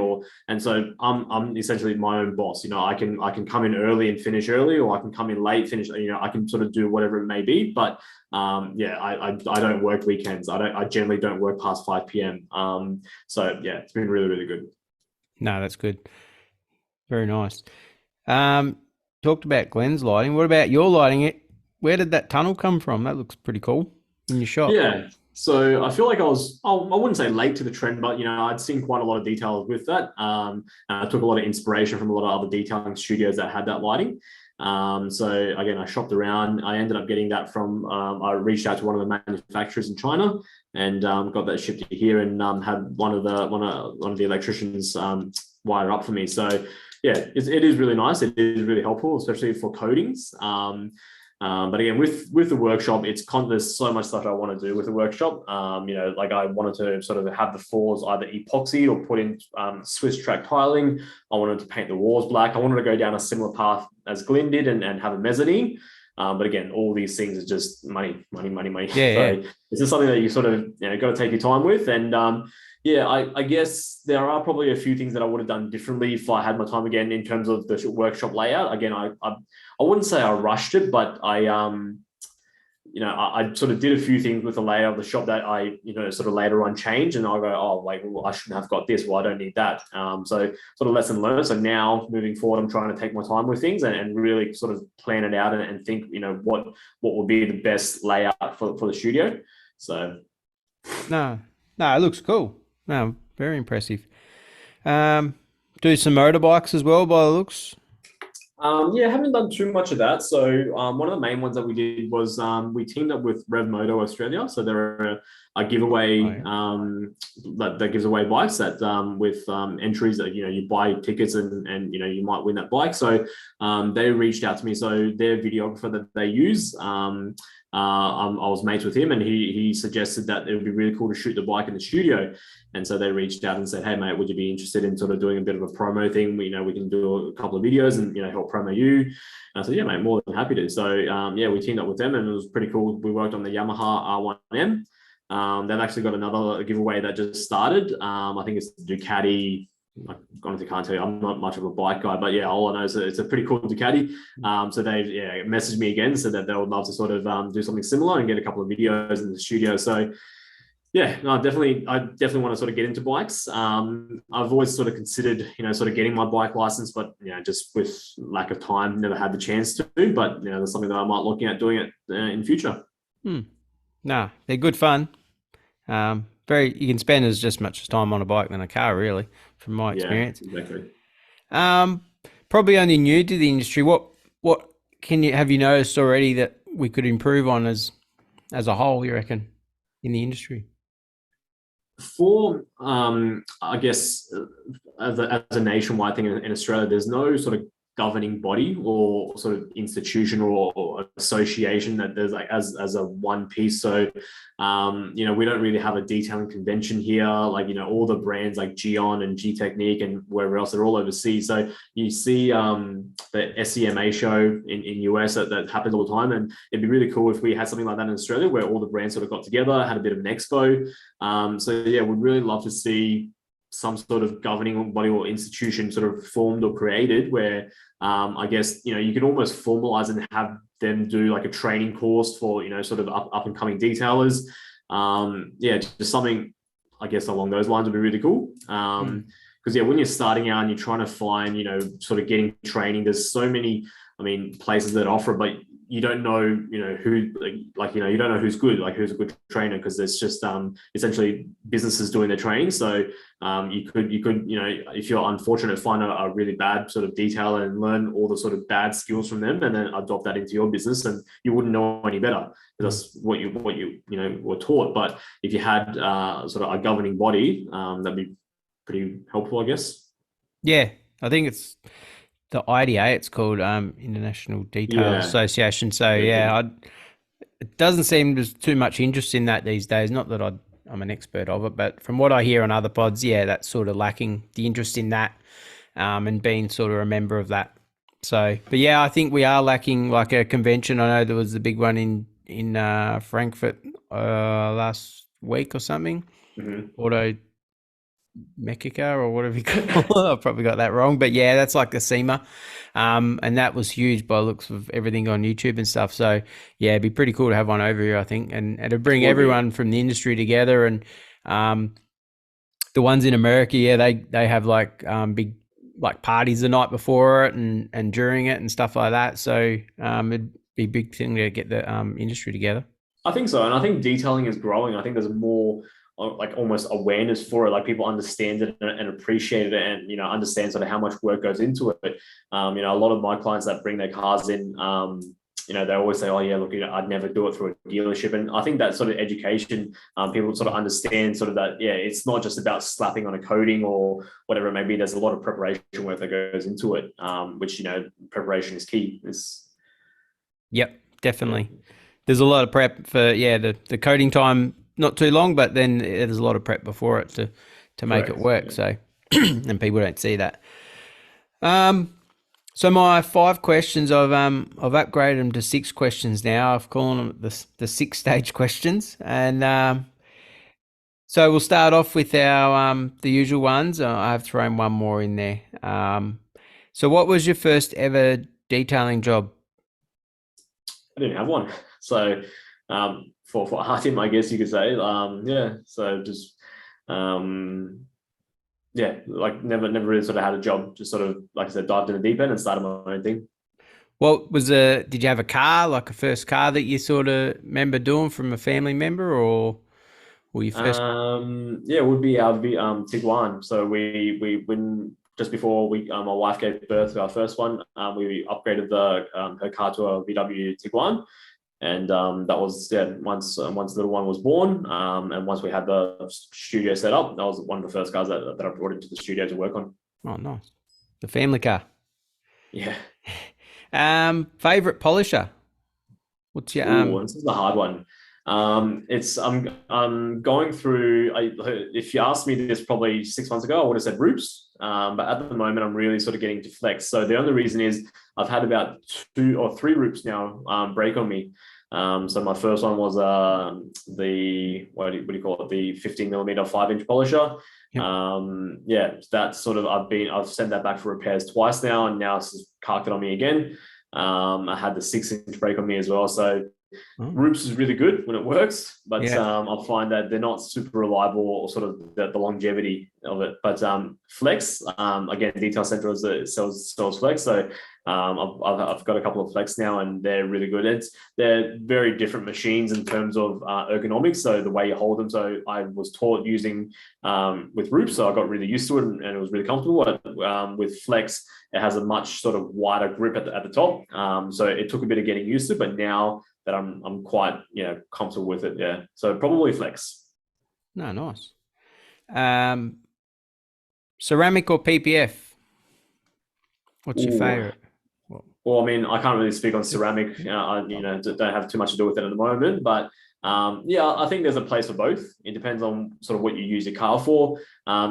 and so I'm essentially my own boss. I can come in early and finish early, or I can come in late, finish. I can sort of do whatever it may be. But yeah, I don't work weekends. I generally don't work past 5 p.m. So yeah, it's been really, really good. No, that's good. Very nice. Talked about Glenn's lighting. What about your lighting? Where did that tunnel come from? That looks pretty cool in your shop. Yeah. So I feel like I wouldn't say late to the trend, but I'd seen quite a lot of details with that. I took a lot of inspiration from a lot of other detailing studios that had that lighting. So again, I shopped around. I ended up getting that from, I reached out to one of the manufacturers in China, and got that shipped here, and had one of the electricians wire up for me. So yeah, it is really nice. It is really helpful, especially for coatings. But again, with the workshop, there's so much stuff I want to do with the workshop. Like I wanted to sort of have the floors either epoxy or put in Swiss track tiling. I wanted to paint the walls black. I wanted to go down a similar path as Glenn did and have a mezzanine. But again, all these things are just money. Yeah, so yeah. It's just something that you sort of got to take your time with. And yeah, I guess there are probably a few things that I would have done differently if I had my time again in terms of the workshop layout. Again, I wouldn't say I rushed it, but I sort of did a few things with the layout of the shop that I sort of later on changed, and I'll go, oh, like, well, I shouldn't have got this. Well, I don't need that. So sort of lesson learned. So now moving forward, I'm trying to take my time with things and really sort of plan it out and think, what would be the best layout for the studio. So. No, it looks cool. No, very impressive. Do some motorbikes as well by the looks. Yeah, I haven't done too much of that. So one of the main ones that we did was we teamed up with Rev Moto Australia. So they're a giveaway that gives away bikes that with entries that you buy tickets and you might win that bike. So they reached out to me. So their videographer that they use, I was mates with him, and he suggested that it would be really cool to shoot the bike in the studio. And so they reached out and said, hey, mate, would you be interested in sort of doing a bit of a promo thing? We can do a couple of videos and, help promo you. And I said, yeah, mate, more than happy to. So, yeah, we teamed up with them, and it was pretty cool. We worked on the Yamaha R1M. They've actually got another giveaway that just started. I think it's the Ducati. I honestly can't tell you. I'm not much of a bike guy, but yeah, all I know is that it's a pretty cool Ducati. So they've messaged me again, said that they would love to sort of do something similar and get a couple of videos in the studio. So yeah, no, I definitely want to sort of get into bikes. I've always sort of considered, sort of getting my bike license, but just with lack of time, never had the chance to do. But there's something that I might looking at doing it in future. Nah, they're good fun. You can spend as much time on a bike than a car, really, from my experience. Yeah, exactly. Probably only new to the industry. What have you noticed already that we could improve on as a whole, you reckon, in the industry? For I guess as a nationwide thing in Australia, there's no sort of governing body or sort of institution or association that there's like as a one piece. So we don't really have a detailing convention here. Like, all the brands like Geon and G Technique and wherever else, they're all overseas. So you see the SEMA show in US that happens all the time. And it'd be really cool if we had something like that in Australia where all the brands sort of got together, had a bit of an expo. So yeah, we'd really love to see some sort of governing body or institution sort of formed or created where I guess, you could almost formalize and have them do like a training course for, sort of up and coming detailers. Just something, I guess, along those lines would be really cool. Because when you're starting out and you're trying to find, sort of getting training, there's so many, places that offer, but you don't know, who, you don't know who's good, like who's a good trainer, because there's just essentially businesses doing the training. So you could, if you're unfortunate, find a really bad sort of detailer and learn all the sort of bad skills from them, and then adopt that into your business, and you wouldn't know any better because that's what you were taught. But if you had sort of a governing body, that'd be pretty helpful, I guess. Yeah, I think it's the IDA. It's called International Detail Association. So it doesn't seem there's too much interest in that these days. Not that I'm an expert of it, but from what I hear on other pods, that's sort of lacking the interest in that, and being sort of a member of that. So, but I think we are lacking like a convention. I know there was a big one in Frankfurt last week or something. Auto Mexica or whatever you call it. I probably got that wrong, but that's like the SEMA, and that was huge by the looks of everything on YouTube and stuff. So it'd be pretty cool to have one over here, I think, and to bring everyone from the industry together. And the ones in America, they have like big like parties the night before it and during it and stuff like that. So it'd be a big thing to get the industry together. I think so, and I think detailing is growing. I think there's more like almost awareness for it, like people understand it and appreciate it, and understand sort of how much work goes into it. A lot of my clients that bring their cars in, they always say, oh yeah, look, I'd never do it through a dealership. And I think that sort of education, people sort of understand sort of that, it's not just about slapping on a coating or whatever it may be. There's a lot of preparation work that goes into it, which preparation is key. Yep, definitely. There's a lot of prep for the coating time. Not too long, but then there's a lot of prep before it to make it work. So, and people don't see that. So my 5 questions, I've upgraded them to 6 questions now. I've called them the 6-stage questions, and so we'll start off with our the usual ones. I've thrown one more in there. So, what was your first ever detailing job? I didn't have one, so. For Artem, I guess you could say, so just, like never really sort of had a job, just sort of, like I said, dived in the deep end and started my own thing. What was did you have a car, like a first car that you sort of remember doing from a family member, or were you first? It would be our Tiguan. So when just before my wife gave birth to our first one, we upgraded her car to a VW Tiguan. And that was once the little one was born, and once we had the studio set up, that was one of the first cars that I brought into the studio to work on. Oh, nice! The family car. Yeah. Favorite polisher? What's your? This is a hard one. I'm going through. If you asked me this probably 6 months ago, I would have said Roops. But at the moment, I'm really sort of getting to Flex. So the only reason is I've had about 2 or 3 Roops now break on me. So my first one was the what do you call it? The 15mm 5-inch polisher. Yep. That's sort of I've sent that back for repairs twice now, and now it's carked it on me again. I had the 6-inch break on me as well. So Roops is really good when it works, but I'll find that they're not super reliable or sort of the longevity of it. But Flex, again, Detail Central sells Flex, so I've got a couple of Flex now, and they're really good. They're very different machines in terms of ergonomics, so the way you hold them. So I was taught using with Roops, so I got really used to it, and it was really comfortable. But with Flex, it has a much sort of wider grip at the top, so it took a bit of getting used to, but now that I'm quite comfortable with it. Yeah, so probably Flex. No, nice. Ceramic or PPF? What's your favorite? Well, I mean, I can't really speak on ceramic. I, don't have too much to do with it at the moment. But yeah, I think there's a place for both. It depends on sort of what you use your car for.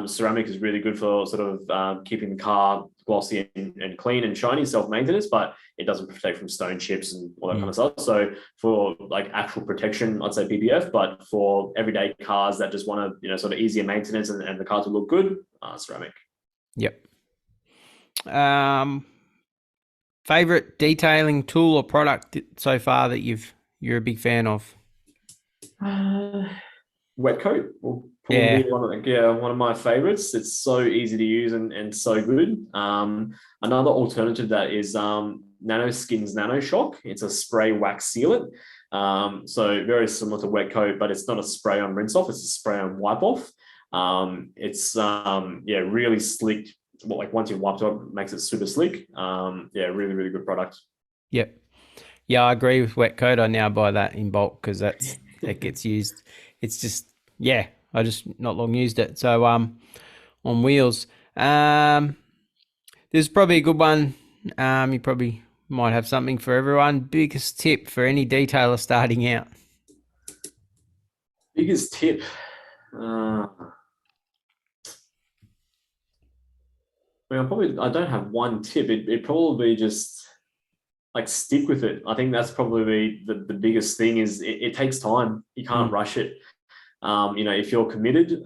Ceramic is really good for sort of keeping the car glossy and clean and shiny, self-maintenance, but it doesn't protect from stone chips and all that kind of stuff. So for like actual protection, I'd say PPF, but for everyday cars that just want to, sort of easier maintenance and the cars will look good, ceramic. Yep. Favorite detailing tool or product so far that you're a big fan of? Wet coat will probably be one of my favorites. It's so easy to use and so good. Another alternative that is Nanoskin's Nano Shock. It's a spray wax sealant. So very similar to wet coat, but it's not a spray on rinse off, it's a spray on wipe off. It's really slick. Well, like once you wiped it off, it makes it super slick. Really, really good product. Yep. Yeah, I agree with wet coat. I now buy that in bulk because that gets used. It's just, I just not long used it. So on wheels. There's probably a good one. You probably might have something for everyone. Biggest tip for any detailer starting out? Biggest tip. I don't have one tip. It probably just like stick with it. I think that's probably the biggest thing is it takes time. You can't rush it. If you're committed,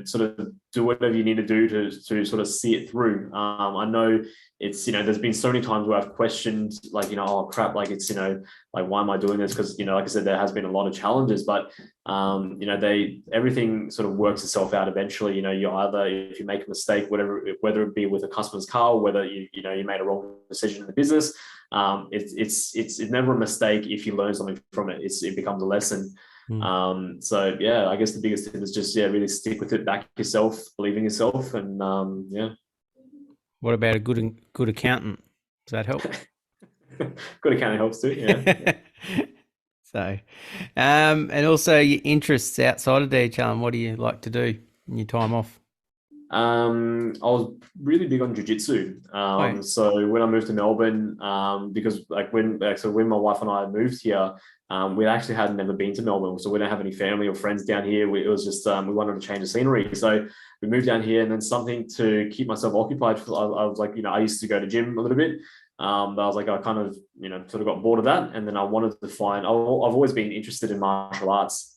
sort of do whatever you need to do to sort of see it through. I know it's, there's been so many times where I've questioned like, oh crap, like it's, like, why am I doing this? Because, like I said, there has been a lot of challenges, but, everything sort of works itself out eventually. You either, if you make a mistake, whether it be with a customer's car, or whether you made a wrong decision in the business, it's never a mistake if you learn something from it. It becomes a lesson. So I guess the biggest tip is just really stick with it, back yourself, believe in yourself, and What about a good accountant? Does that help? Good accounting helps too. Yeah. So, and also your interests outside of detailing. What do you like to do in your time off? I was really big on jiu-jitsu. So when I moved to Melbourne, because when my wife and I moved here, we actually had never been to Melbourne, so we don't have any family or friends down here. It was just we wanted to change the scenery, so we moved down here, and then something to keep myself occupied. I was like, I used to go to gym a little bit, but I was like, I kind of sort of got bored of that, and then I wanted to find. I've always been interested in martial arts,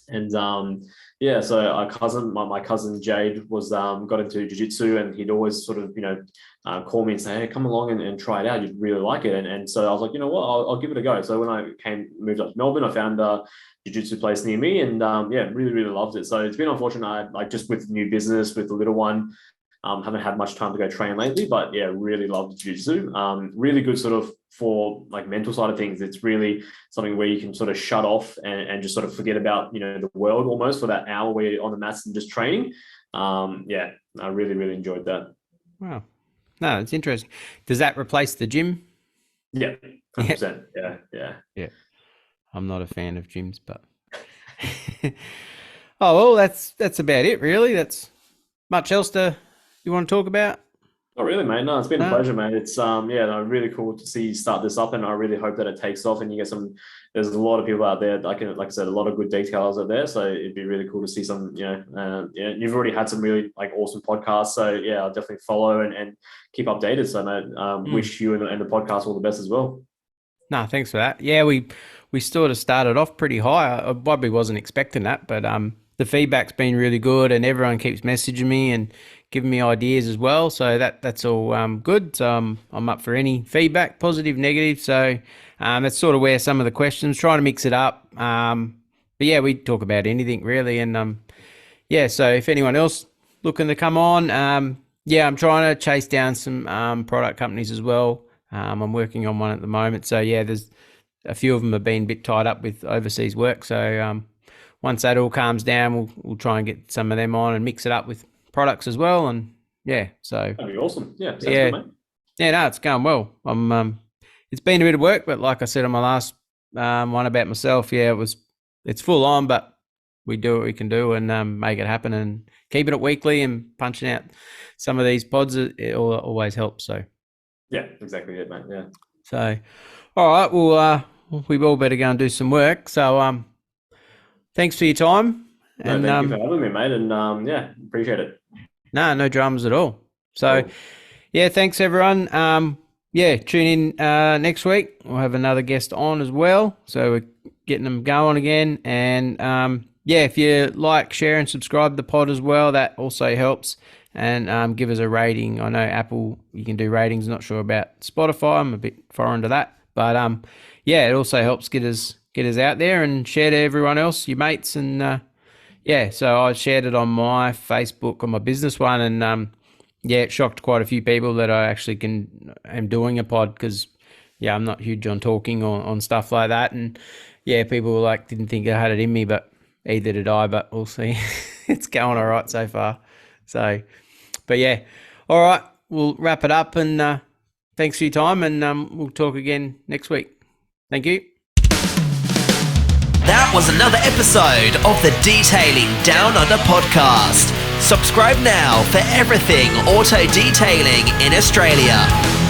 and so my cousin Jade was got into jiu-jitsu, and he'd always sort of call me and say, hey, come along and try it out, you'd really like it. And so I was like, you know what, I'll give it a go. So when I moved up to Melbourne, I found a jiu-jitsu place near me, and really, really loved it. So it's been unfortunate, like just with new business, with the little one, haven't had much time to go train lately, but really loved jiu-jitsu. Really good sort of for like mental side of things. It's really something where you can sort of shut off and just sort of forget about, the world almost for that hour where you're on the mats and just training. I really, really enjoyed that. Wow. No, it's interesting. Does that replace the gym? Yeah, 100%. Yeah. I'm not a fan of gyms, but oh well, that's about it, really. That's much else you want to talk about? Not really, mate. No, it's been a pleasure, mate. It's really cool to see you start this up, and I really hope that it takes off and you get some. There's a lot of people out there, like I said, a lot of good detailers out there. So it'd be really cool to see some. You've already had some really like awesome podcasts. So I'll definitely follow and keep updated. So mate, wish you and the podcast all the best as well. No, thanks for that. Yeah, we sort of started off pretty high. I probably wasn't expecting that, but the feedback's been really good, and everyone keeps messaging me and giving me ideas as well. So that's all good. So I'm up for any feedback, positive, negative. So that's sort of where some of the questions, trying to mix it up. But we talk about anything really. And so if anyone else looking to come on, I'm trying to chase down some product companies as well. I'm working on one at the moment. So there's a few of them have been a bit tied up with overseas work. So once that all calms down, we'll try and get some of them on and mix it up with products as well. And so that'd be awesome. Sounds good, mate. No, it's going well. It's been a bit of work, but like I said on my last one about myself, it's full on, but we do what we can do and make it happen, and keeping it weekly and punching out some of these pods, it always helps. So Yeah, exactly it, mate. Yeah. So, all right, well, we all better go and do some work. So, thanks for your time. No, thank you for having me, mate. And yeah, appreciate it. No dramas at all. So, Cool. yeah, thanks everyone. Yeah, tune in next week. We'll have another guest on as well. So we're getting them going again. And yeah, if you like, share, and subscribe to the pod as well, that also helps. And give us a rating. I know Apple, you can do ratings. Not sure about Spotify. I'm a bit foreign to that. But yeah, it also helps get us out there and share to everyone else, your mates. And yeah, so I shared it on my Facebook, on my business one. And yeah, it shocked quite a few people that I actually am doing a pod because, yeah, I'm not huge on talking on stuff like that. And yeah, people were like, didn't think I had it in me, but either did I, but we'll see. It's going all right so far. So, but yeah, all right, we'll wrap it up and thanks for your time and we'll talk again next week. Thank you. That was another episode of the Detailing Down Under podcast. Subscribe now for everything auto detailing in Australia.